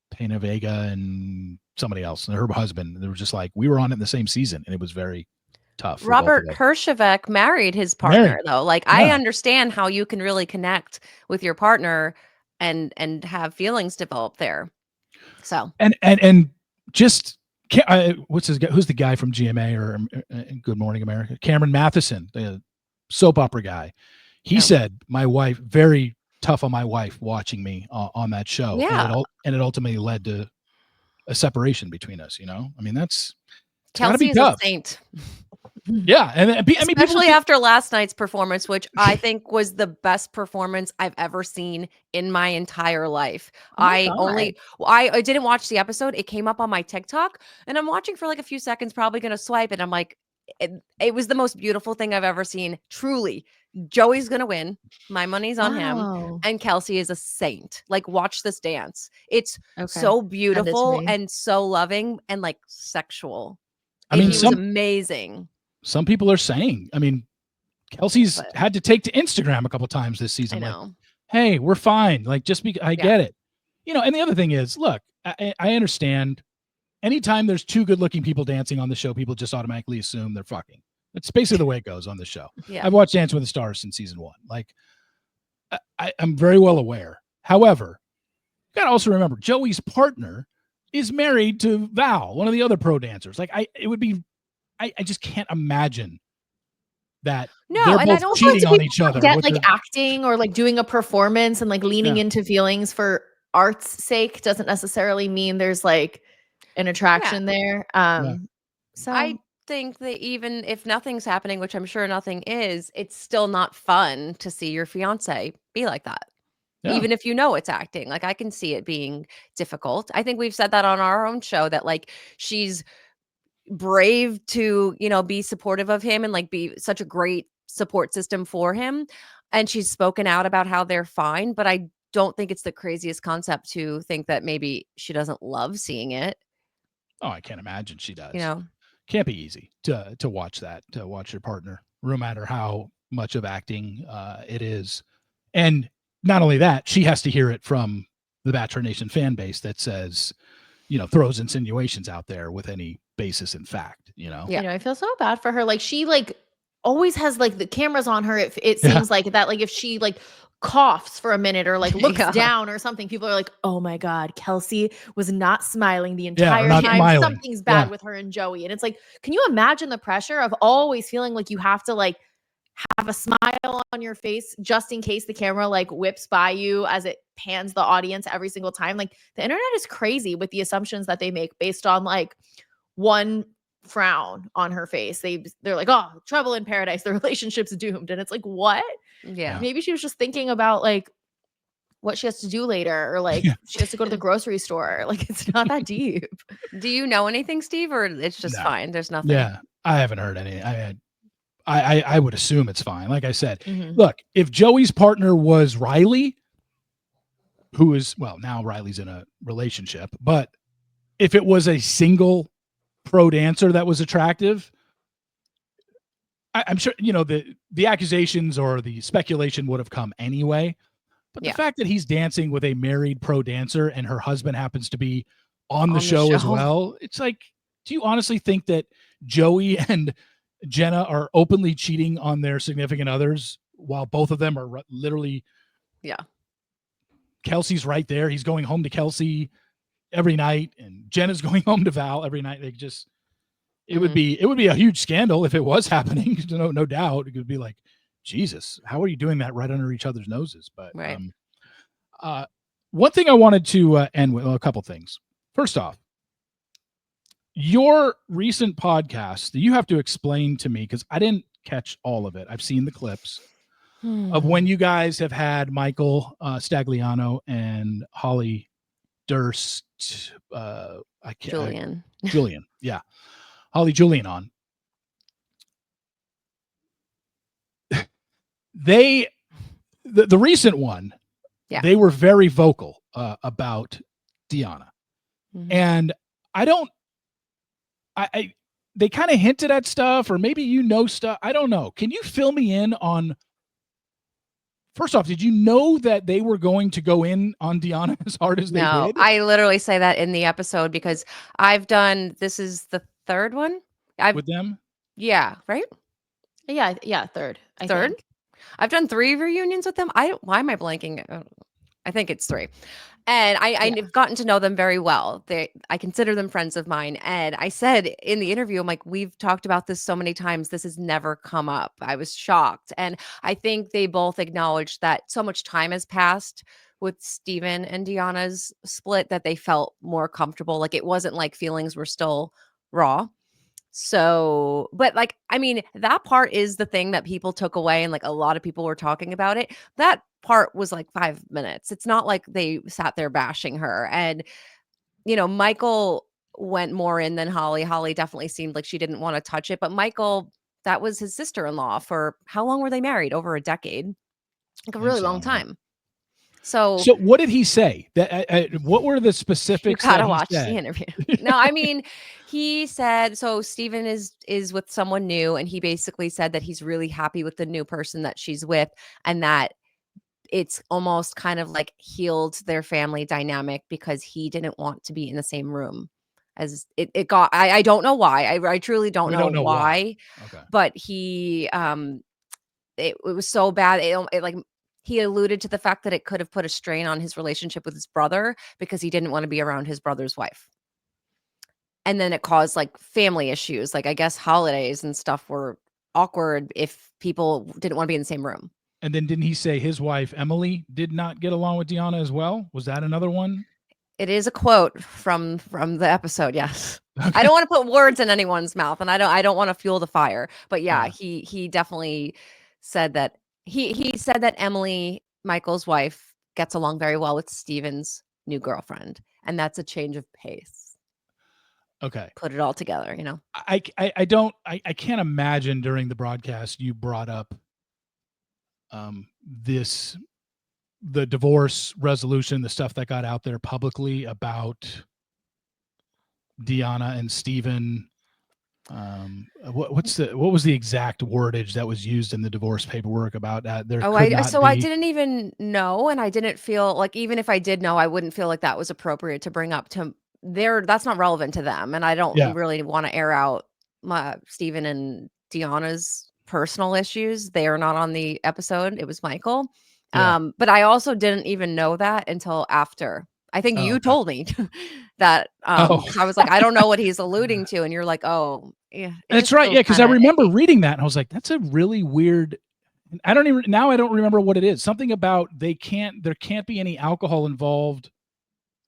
Pena Vega and somebody else, and her husband. They were just like, we were on it in the same season, and it was very tough. Robert Herjavec married his partner, though. Like, I understand how you can really connect with your partner and have feelings develop there. So and just what's his guy? Who's the guy from GMA or Good Morning America? Cameron Matheson, the soap opera guy. He said, my wife, very tough on my wife watching me on that show. Yeah. And it ultimately led to a separation between us, I mean, it's Kelsey is a saint. Yeah. And especially after last night's performance, which I think was the best performance I've ever seen in my entire life. I didn't watch the episode. It came up on my TikTok, and I'm watching for like a few seconds, probably going to swipe. And I'm like, it was the most beautiful thing I've ever seen. Truly. Joey's going to win. My money's on him. And Kelsey is a saint. Like, watch this dance. It's so beautiful and so loving and like sexual. I mean, he was amazing. Some people are saying, I mean, Kelsey's had to take to Instagram a couple times this season. I know. Like, hey, we're fine. Like, I get it. And the other thing is, look, I understand anytime there's two good looking people dancing on the show, people just automatically assume they're fucking. It's basically the way it goes on the show. Yeah. I've watched Dance with the Stars since season 1. Like, I'm very well aware. However, you got to also remember, Joey's partner is married to Val, one of the other pro dancers. Like, I just can't imagine that they're both cheating on each other. Get like acting or like doing a performance and like leaning into feelings for art's sake doesn't necessarily mean there's like an attraction there. So I think that even if nothing's happening, which I'm sure nothing is, it's still not fun to see your fiance be like that. Yeah. Even if it's acting. Like, I can see it being difficult. I think we've said that on our own show, that like she's brave to, be supportive of him and like be such a great support system for him. And she's spoken out about how they're fine, but I don't think it's the craziest concept to think that maybe she doesn't love seeing it. Oh, I can't imagine she does. Can't be easy to watch that, to watch your partner, no matter how much of acting it is. And not only that, she has to hear it from the Bachelor Nation fan base that says, throws insinuations out there with any basis in fact, Yeah. I feel so bad for her. Like she always has like the cameras on her. It seems like that, like if she like coughs for a minute or like looks down or something, people are like, oh my God, Kelsey was not smiling the entire time. Smiling. Something's bad with her and Joey. And it's like, can you imagine the pressure of always feeling like you have to like have a smile on your face just in case the camera like whips by you as it pans the audience every single time? Like the internet is crazy with the assumptions that they make based on like one frown on her face. They're like, oh, trouble in paradise, the relationship's doomed. And it's like, what? Yeah. Maybe she was just thinking about like what she has to do later, or like she has to go to the grocery store. Like it's not that deep. Do you know anything, Steve, or it's just fine? There's nothing. Yeah, I haven't heard any. I would assume it's fine. Like I said, look, if Joey's partner was Riley, who is, well, now Riley's in a relationship, but if it was a single pro dancer that was attractive, I'm sure, the accusations or the speculation would have come anyway. But the fact that he's dancing with a married pro dancer and her husband happens to be on the show as well, it's like, do you honestly think that Joey and Jenna are openly cheating on their significant others while both of them are literally, Kelsey's right there. He's going home to Kelsey every night and Jenna's going home to Val every night. They just, it would be a huge scandal if it was happening. No doubt. It could be like, Jesus, how are you doing that right under each other's noses? But one thing I wanted to end with, a couple things. First off, your recent podcast, you have to explain to me, because I didn't catch all of it. I've seen the clips of when you guys have had Michael Stagliano and Holly Durst, Julian. Yeah. Holly Julian on. The recent one, they were very vocal about Deanna. And they kind of hinted at stuff, or maybe stuff. I don't know. Can you fill me in on, first off, did you know that they were going to go in on Deanna as hard as they did? I literally say that in the episode because this is the third one. With them? Yeah, right? Yeah, third. Third? I've done 3 reunions with them. Why am I blanking? I think it's 3. And I've gotten to know them very well. I consider them friends of mine. And I said in the interview, I'm like, we've talked about this so many times. This has never come up. I was shocked. And I think they both acknowledged that so much time has passed with Steven and Deanna's split that they felt more comfortable. Like it wasn't like feelings were still raw. So, but like, I mean, that part is the thing that people took away, and like a lot of people were talking about it. That part was like 5 minutes. It's not like they sat there bashing her. And, Michael went more in than Holly. Holly definitely seemed like she didn't want to touch it, but Michael, that was his sister-in-law for how long were they married? Over a decade, like a really long time. So what did he say? What were the specifics? You gotta watch the interview. No, I mean, he said, so Steven is with someone new, and he basically said that he's really happy with the new person that she's with, and that it's almost kind of like healed their family dynamic because he didn't want to be in the same room as it got. I don't know why. I truly don't know why. Okay. But he it was so bad. It like. He alluded to the fact that it could have put a strain on his relationship with his brother because he didn't want to be around his brother's wife. And then it caused like family issues. Like I guess holidays and stuff were awkward if people didn't want to be in the same room. And then didn't he say his wife, Emily, did not get along with Deanna as well? Was that another one? It is a quote from the episode. Yes. Okay. I don't want to put words in anyone's mouth, and I don't want to fuel the fire, but he definitely said that. He said that Emily, Michael's wife, gets along very well with Steven's new girlfriend, and that's a change of pace. Okay. Put it all together, I can't imagine during the broadcast you brought up the divorce resolution, the stuff that got out there publicly about Deanna and Steven. What was the exact wordage that was used in the divorce paperwork about that? I didn't even know, and I didn't feel like, even if I did know, I wouldn't feel like that was appropriate to bring up to that's not relevant to them. And I don't really want to air out Steven and Deanna's personal issues. They are not on the episode. It was Michael. But I also didn't even know that until after. I think you told me that. Because I was like, I don't know what he's alluding to. And you're like, oh, yeah. That's right. Yeah. Because I remember reading that and I was like, that's a really weird. I don't remember what it is. Something about there can't be any alcohol involved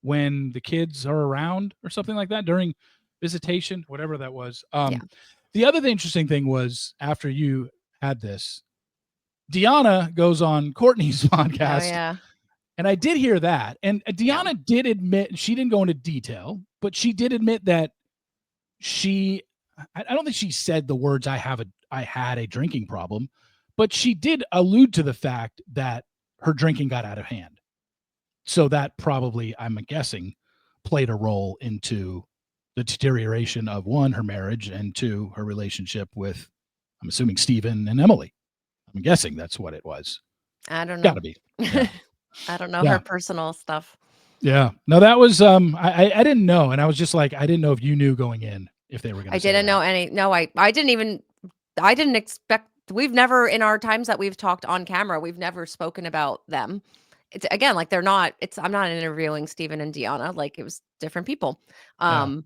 when the kids are around or something like that during visitation, whatever that was. The other interesting thing was after you had this, Deanna goes on Courtney's podcast. Oh, yeah. And I did hear that. And Deanna did admit, she didn't go into detail, but she did admit that I don't think she said the words, I had a drinking problem, but she did allude to the fact that her drinking got out of hand. So that probably, I'm guessing, played a role into the deterioration of, one, her marriage, and two, her relationship with, I'm assuming, Steven and Emily. I'm guessing that's what it was. I don't know. Gotta be. Yeah. I don't know her personal stuff. Yeah. No, that was, I didn't know. And I was just like, I didn't know if you knew going in if they were going to. I didn't know any. No, I didn't expect. We've never, in our times that we've talked on camera, we've never spoken about them. It's again, like they're not, I'm not interviewing Steven and Deanna. Like it was different people. And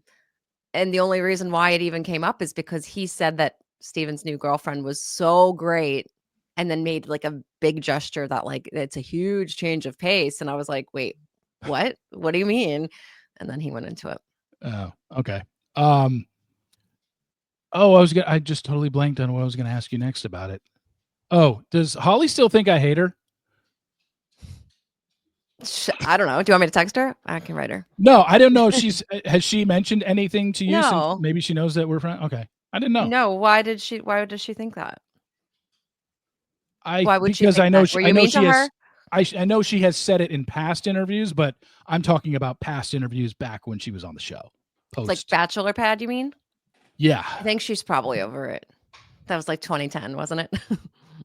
the only reason why it even came up is because he said that Steven's new girlfriend was so great and then made like a big gesture that like, it's a huge change of pace. And I was like, wait, what? What do you mean? And then he went into it. Oh, okay. I just totally blanked on what I was going to ask you next about it. Oh, does Holly still think I hate her? I don't know. Do you want me to text her? I can write her. No, I don't know if has she mentioned anything to you? No. Since maybe she knows that we're friends. Okay. I didn't know. No. Why does she think that? Why would she think that? Were you mean to her? I know she has said it in past interviews, but I'm talking about past interviews back when she was on the show. Like Bachelor Pad, you mean? Yeah. I think she's probably over it. That was like 2010, wasn't it?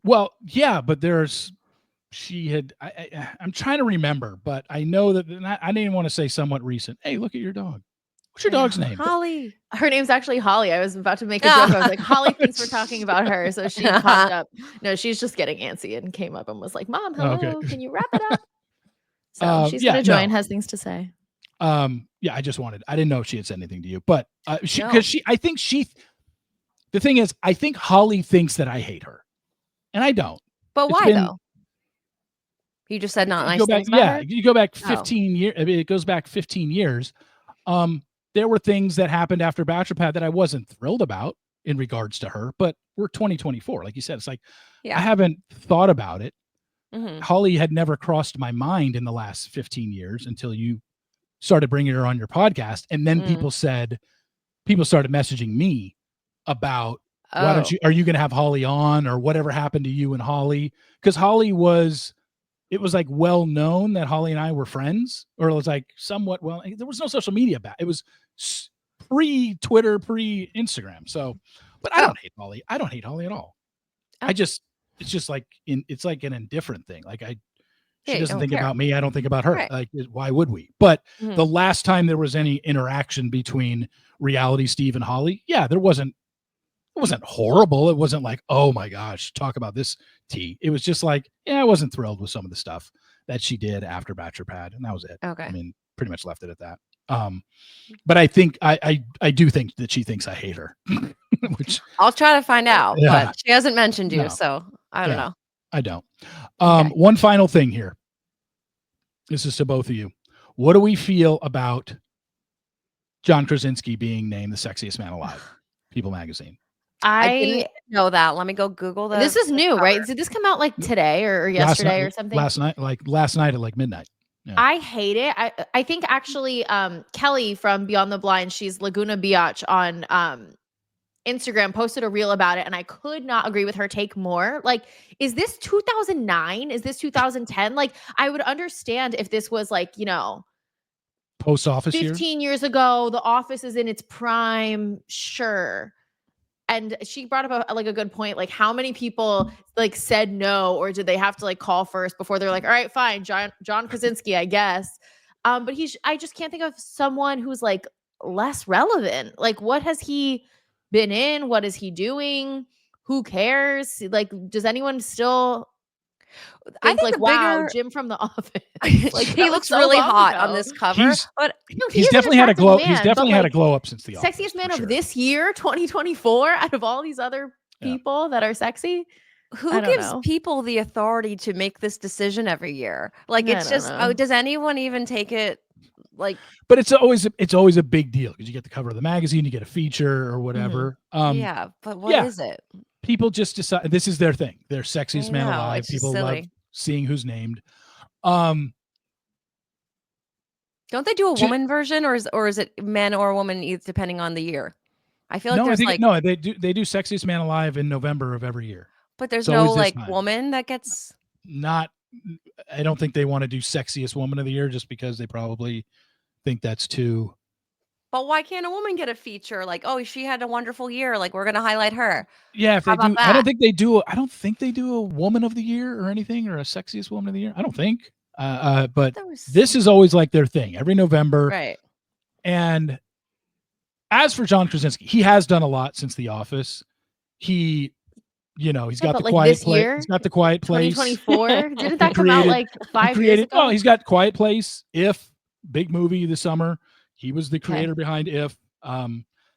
Well, yeah, but I'm trying to remember, but I know that I didn't want to say somewhat recent. Hey, look at your dog. What's your dog's name? Holly. Her name's actually Holly. I was about to make a joke. I was like, Holly thinks we're talking about her. So she popped up. No, she's just getting antsy and came up and was like, Mom, hello. Okay. Can you wrap it up? So she's going to join, has things to say. I didn't know if she had said anything to you, but the thing is, I think Holly thinks that I hate her and I don't. But why though? You just said not nice things about her? You go back 15 years. I mean, it goes back 15 years. There were things that happened after Bachelorette that I wasn't thrilled about in regards to her, but we're 2024. Like you said, it's like, I haven't thought about it. Mm-hmm. Holly had never crossed my mind in the last 15 years until you started bringing her on your podcast. And then people started messaging me about, are you going to have Holly on, or whatever happened to you and Holly? Because it was like well known that Holly and I were friends, or it was like somewhat there was no social media back. It was pre-Twitter, pre-Instagram. So, but I don't hate Holly. I don't hate Holly at all. It's just like it's like an indifferent thing. Like she doesn't think about me. I don't think about her. Right. Like, why would we? But the last time there was any interaction between Reality Steve and Holly, it wasn't horrible. It wasn't like, oh my gosh, talk about this tea. It was just like, I wasn't thrilled with some of the stuff that she did after Bachelorette, and that was it. Okay. I mean, pretty much left it at that. But I think I do think that she thinks I hate her. Which I'll try to find out, but she hasn't mentioned you, so I don't know. I don't. One final thing here. This is to both of you. What do we feel about John Krasinski being named the sexiest man alive? People magazine. I didn't know that. Let me go Google that. This is new, right? Did this come out like today or yesterday or something? Last night at like midnight. Yeah. I hate it. I think actually Kelly from Beyond the Blind, she's Laguna Biatch on Instagram, posted a reel about it, and I could not agree with her take more. Like, is this 2009? Is this 2010? Like, I would understand if this was like, post office 15 years ago, the office is in its prime, sure. And she brought up a good point. Like, how many people like said no, or did they have to like call first before they're like, all right, fine, John Krasinski, I guess. But I just can't think of someone who's like less relevant. Like, what has he been in? What is he doing? Who cares? Like, does anyone still think like, wow, Jim from The Office? Like, he looks really hot on this cover. He's definitely had a glow. He's definitely had a glow up since The Office. Sexiest man of this year, 2024, out of all these other people that are sexy. Who gives people the authority to make this decision every year? Like, it's just, does anyone even take it? Like, but it's always a big deal because you get the cover of the magazine, you get a feature or whatever. Yeah, but what is it? People just decide this is their thing. They're sexiest man alive. People love seeing who's named. Don't they do a woman version, or is it men or woman, depending on the year? I feel like they do sexiest man alive in November of every year. But there's no like woman that gets not. I don't think they want to do sexiest woman of the year just because they probably think that's too. But why can't a woman get a feature? Like, oh, she had a wonderful year. Like, we're gonna highlight her. Yeah, if they do, I don't think they do. I don't think they do a woman of the year or anything, or a sexiest woman of the year. I don't think. But this is always like their thing every November, right? And as for John Krasinski, he has done a lot since The Office. He's got the Quiet Place. He's got the Quiet Place. 2024. Didn't that come out like 5 years ago? Oh, he's got Quiet Place. If big movie this summer. He was the creator behind If.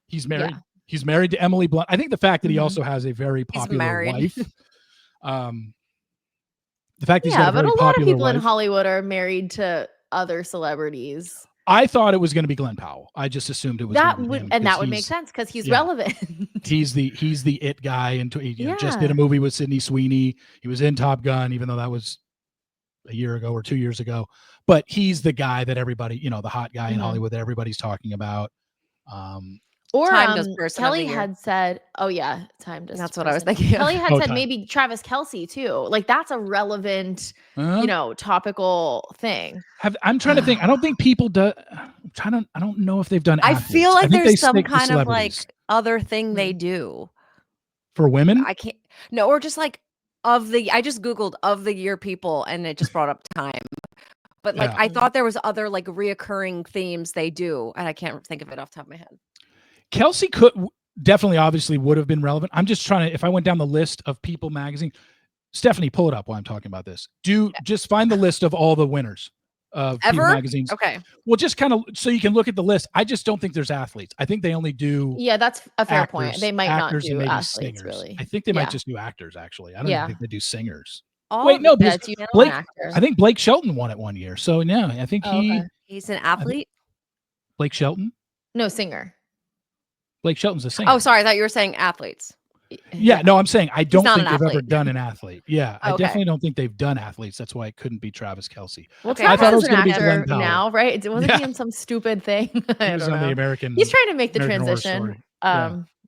He's married. Yeah. He's married to Emily Blunt. I think the fact that he also has a very popular wife. The fact that he's got a very popular wife. But a lot of people in Hollywood are married to other celebrities. I thought it was going to be Glenn Powell. I just assumed it was that would make sense because he's relevant. he's the it guy, and just did a movie with Sydney Sweeney. He was in Top Gun, even though that was a year ago or 2 years ago. But he's the guy that everybody, the hot guy in Hollywood that everybody's talking about. Kelly had said, time does. That's what I was thinking. Kelly had said maybe Travis Kelce too. Like that's a relevant, topical thing. I'm trying to think. I don't think people do. I don't know if they've done. I feel like there's some kind of like other thing they do for women. I can't. No, or just like I just Googled of the year people and it just brought up time. But like I thought there was other like reoccurring themes they do, and I can't think of it off the top of my head. Kelsey could definitely, obviously, would have been relevant. I'm just trying to. If I went down the list of People magazine, Stephanie, pull it up while I'm talking about this. Just find the list of all the winners of People magazines. Okay. Well, just kind of so you can look at the list. I just don't think there's athletes. I think they only do. Yeah, that's a fair point. They might not do athletes singers. Really. I think they might just do actors. Actually, I don't even think they do singers. Wait, no, Blake. I think Blake Shelton won it one year. So yeah, I think he's an athlete. Blake Shelton? No, singer. Blake Shelton's a singer. Oh, sorry, I thought you were saying athletes. Yeah, no, I'm saying I don't think they've ever done an athlete. Yeah, I definitely don't think they've done athletes. That's why it couldn't be Travis Kelce. Well, I thought it was going to be Glenn Powell now, right? Wasn't he in some stupid thing? He was on the American. He's trying to make the transition.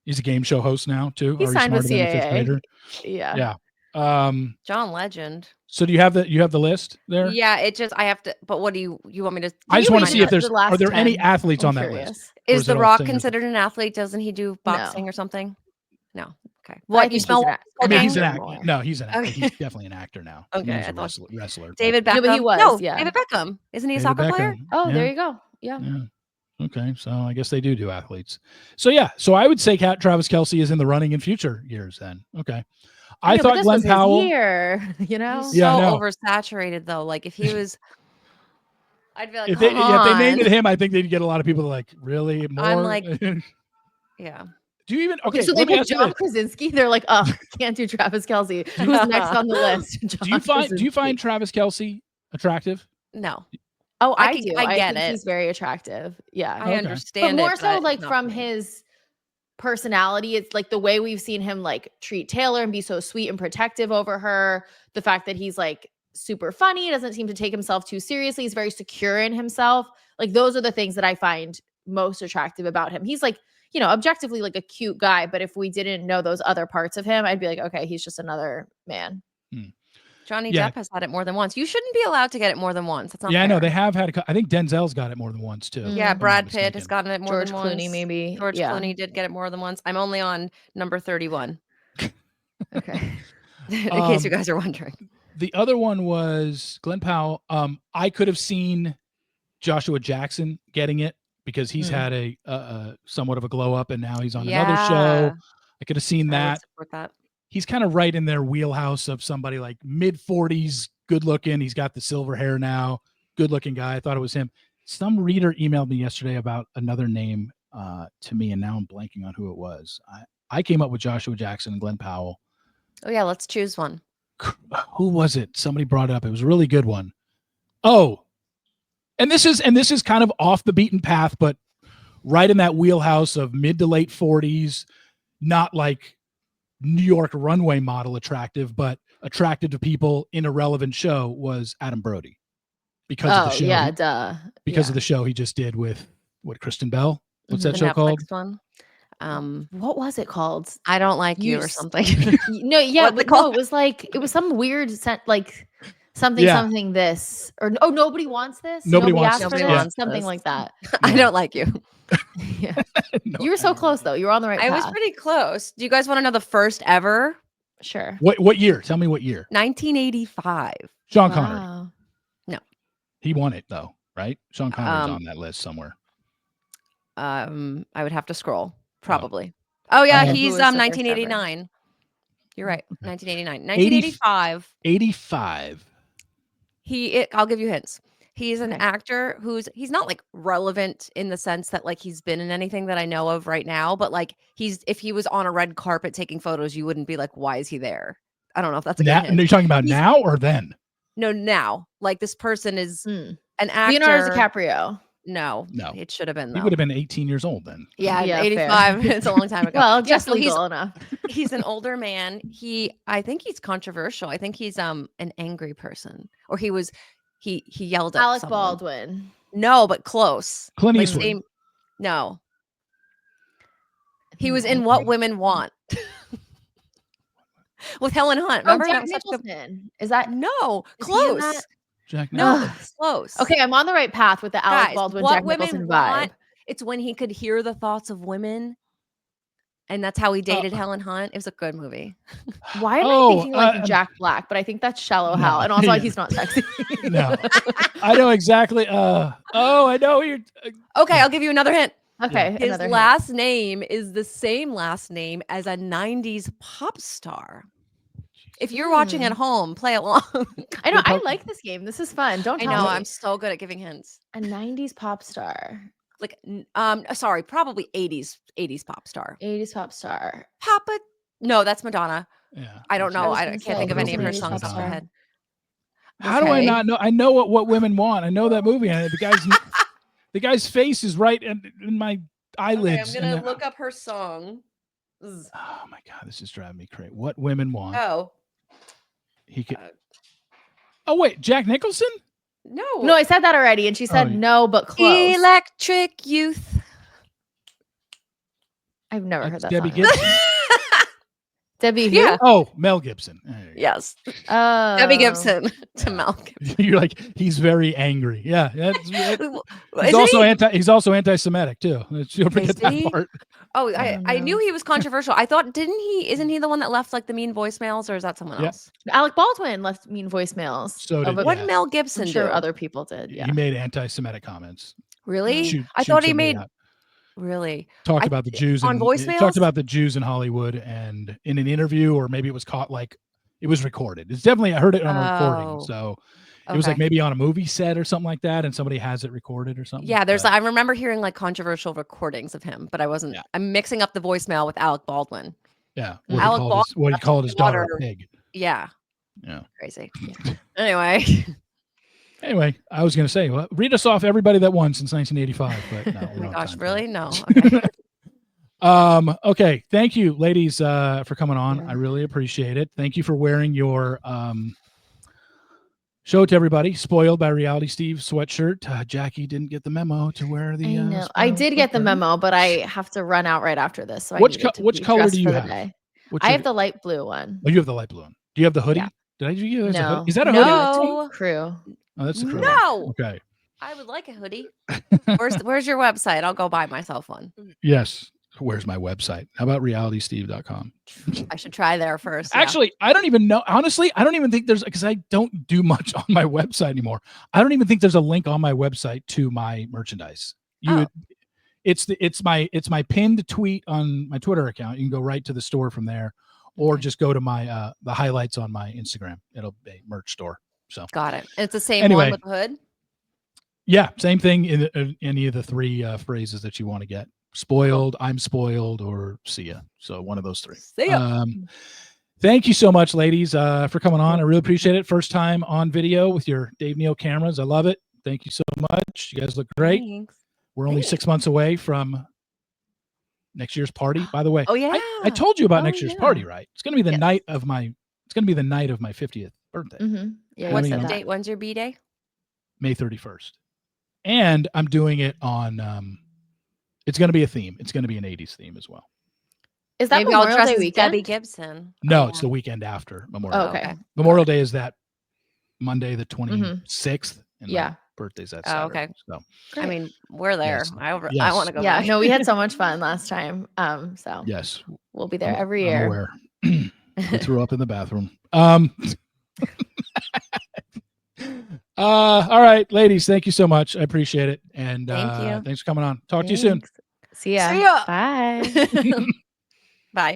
He's a game show host now too. He signed with CAA. Yeah. John Legend. So do you have the list there? Yeah, I have to. But what do you want me to? I just want to see if are there any athletes on that list? Is The Rock considered an athlete? Doesn't he do boxing or something? No. Okay. Well, you smell. He's an actor. No, he's an actor. Okay. He's definitely an actor now. Okay, I thought wrestler. David Beckham. But he was. David Beckham. Isn't he a soccer player? Oh, there you go. Yeah. Okay, so I guess they do athletes. So I would say Travis Kelce is in the running in future years. Then I thought Glenn Powell. He's so oversaturated though. Like if he was, I'd be like, if they named it him, I think they'd get a lot of people like, really more. I'm like, yeah. Do you even So they make John Krasinski. They're like, oh, can't do Travis Kelce. Who's next on the list? Do you find Travis Kelce attractive? No. Oh, I do. I get it. He's very attractive. Yeah, I understand. But more so, like from his personality, it's like the way we've seen him like treat Taylor and be so sweet and protective over her. The fact that he's like super funny, doesn't seem to take himself too seriously. He's very secure in himself. Like those are the things that I find most attractive about him. He's like, objectively like a cute guy. But if we didn't know those other parts of him, I'd be like, okay, he's just another man. Johnny Depp has had it more than once. You shouldn't be allowed to get it more than once. That's not fair. I know they have had. I think Denzel's got it more than once too. Yeah, Brad Pitt has gotten it more than once. George Clooney, maybe. George Clooney did get it more than once. I'm only on number 31. Okay. In case you guys are wondering. The other one was Glenn Powell. I could have seen Joshua Jackson getting it because he's had a somewhat of a glow up, and now he's on another show. I could have seen that. I would support that. He's kind of right in their wheelhouse of somebody like mid-40s, good looking. He's got the silver hair now, good looking guy. I thought it was him. Some reader emailed me yesterday about another name to me, and now I'm blanking on who it was. I came up with Joshua Jackson and Glenn Powell. Oh yeah, let's choose one. Who was it? Somebody brought it up. It was a really good one. Oh, and this is kind of off the beaten path, but right in that wheelhouse of mid to late 40s, not like New York runway model attractive, but attractive to people in a relevant show, was Adam Brody because of the show. Yeah, duh. Because of the show he just did with Kristen Bell. What's that The show Netflix called? One. What was it called? I Don't Like You or something. No, yeah, What's it but no, called? it was some weird something this, or Nobody Wants This. Nobody Wants asked This, for yeah. this, something like that. I Don't Like You. Yeah. No, You were so close though. You were on the right I path. was pretty close. Do you guys want to know the first ever? Sure. What year? Tell me what year. 1985. Sean Connery. Wow. He won it though, right? Sean Connery's on that list somewhere. I would have to scroll. Probably. Oh yeah, Who he's was the first 1989. You're right. 1989. 1985. 85. I'll give you hints. He's an actor he's not like relevant in the sense that like he's been in anything that I know of right now, but like if he was on a red carpet taking photos, you wouldn't be like, why is he there? I don't know if that's a good hint. Are you talking about now or then? No, now. Like this person is an actor. Leonardo DiCaprio. No, No. it should have been. He would have been 18 years old then. Yeah, Yeah, 85. It's a long time ago. Well, Yeah, just so legal enough. he's an older man. I think he's controversial. I think he's an angry person, or he yelled at Alec someone. Baldwin. No, but close. Clint Like Eastwood. No. He was in What Women Want with Helen Hunt. Remember? Jack That was such a good- Nicholson. Is that No, is he in close. that? Jack No, Nicholson. it's close. Okay, I'm on the right path with the Alec Guys, Baldwin, What Jack Nicholson Women vibe. Want, it's when he could hear the thoughts of women. And that's how he dated Helen Hunt. It was a good movie. Why am I thinking like Jack Black? But I think that's Shallow Hal, and also he's not sexy. No, I know exactly. I know you're. Okay, I'll give you another hint. Okay, His another hint. last name is the same last name as a 90s pop star. If you're watching at home, play along. I know. I like this game. This is fun. Don't I tell know. me. I'm so good at giving hints. A 90s pop star. Like, sorry, probably 80s pop star. 80s pop star. Papa. No, that's Madonna. Yeah. I don't know. was I gonna can't say, think of any of her Madonna's songs off my Madonna. head. How do I not know? I know what women want. I know that movie. And the guy's face is right in my eyelids. Okay, I'm gonna look up her song. Oh my god, this is driving me crazy. What women want? Oh. He could. Oh wait, Jack Nicholson? No, I said that already, and she said no, but close. Electric Youth. I've never heard that Debbie song. Gibson. Debbie who? Yeah. Oh, Mel Gibson. Yes. Oh. Debbie Gibson to Mel Gibson. You're like, he's very angry. Yeah. Isn't He's also anti-Semitic too. You'll forget Is he? that part. Oh, I don't I know. knew he was controversial. I thought, isn't he the one that left like the mean voicemails, or is that someone Yeah. else? Alec Baldwin left mean voicemails. So did but What Yeah. Mel I'm Gibson sure do? other people did. Yeah. He made anti-Semitic comments. Really? I thought he made. Really? Talked I- about the Jews on and voicemails? talked about the Jews in Hollywood, and in an interview, or maybe it was caught like it was recorded. It's definitely, I heard it on a recording. Oh, So it was like okay. maybe on a movie set or something like that, and somebody has it recorded or something. Yeah, But I remember hearing like controversial recordings of him, but I wasn't. Yeah. I'm mixing up the voicemail with Alec Baldwin. yeah, Alec what he called his daughter a daughter. pig. Yeah. Yeah. Crazy. Anyway. Anyway, I was going to say, well, read us off everybody that won since 1985, but no. Oh my gosh, really? No. Okay. Okay. Thank you, ladies, for coming on. Yeah. I really appreciate it. Thank you for wearing your show to everybody. Spoiled by Reality Steve sweatshirt. Jackie didn't get the memo to wear the. I know. I did get the memo, but I have to run out right after this. So Which I which color do you have? I have the light blue one. Oh, you have the light blue one. Do you have the hoodie? Yeah. Did I give you? No. Is that a hoodie? No. Crew. Oh, that's the crew. No. Okay. I would like a hoodie. Where's your website? I'll go buy myself one. Yes. where's my website? How about realitysteve.com? I should try there first. Yeah. Actually, I don't even know. Honestly, I don't even think there's, because I don't do much on my website anymore. I don't even think there's a link on my website to my merchandise. It's my pinned tweet on my Twitter account. You can go right to the store from there, or just go to my the highlights on my Instagram. It'll be a merch store. So got it. It's the same one with the hood. Yeah, same thing in any of the three phrases that you want to get. Spoiled, I'm spoiled, or see ya. So one of those three. See ya. Thank you so much, ladies, for coming on. I really appreciate it. First time on video with your Dave Neal cameras. I love it. Thank you so much. You guys look great. Thanks. We're only 6 months away from next year's party. By the way, Oh yeah, I told you about next year's party, right? It's going to be the Yes. night of my. It's going to be the night of my 50th birthday, Yeah. What's you the said date? When's your B-day? May 31st, and I'm doing it on. It's going to be a theme. It's going to be an 80s theme as well. Is that Maybe I'll Memorial dress Day as weekend? Debbie Gibson. No, it's the weekend after Memorial. Oh, Day. okay. Memorial Day is that Monday, the 26th. And my birthday's that Saturday. Okay. So, I mean, we're there. Yes. I Yes. want to go. Yeah. back. No, we had so much fun last time. So yes, we'll be there every I'm year. aware. We threw up in the bathroom. All right, ladies, thank you so much. I appreciate it. And Thank you. Thanks for coming on. Talk to you soon. See ya. See ya. Bye. Bye.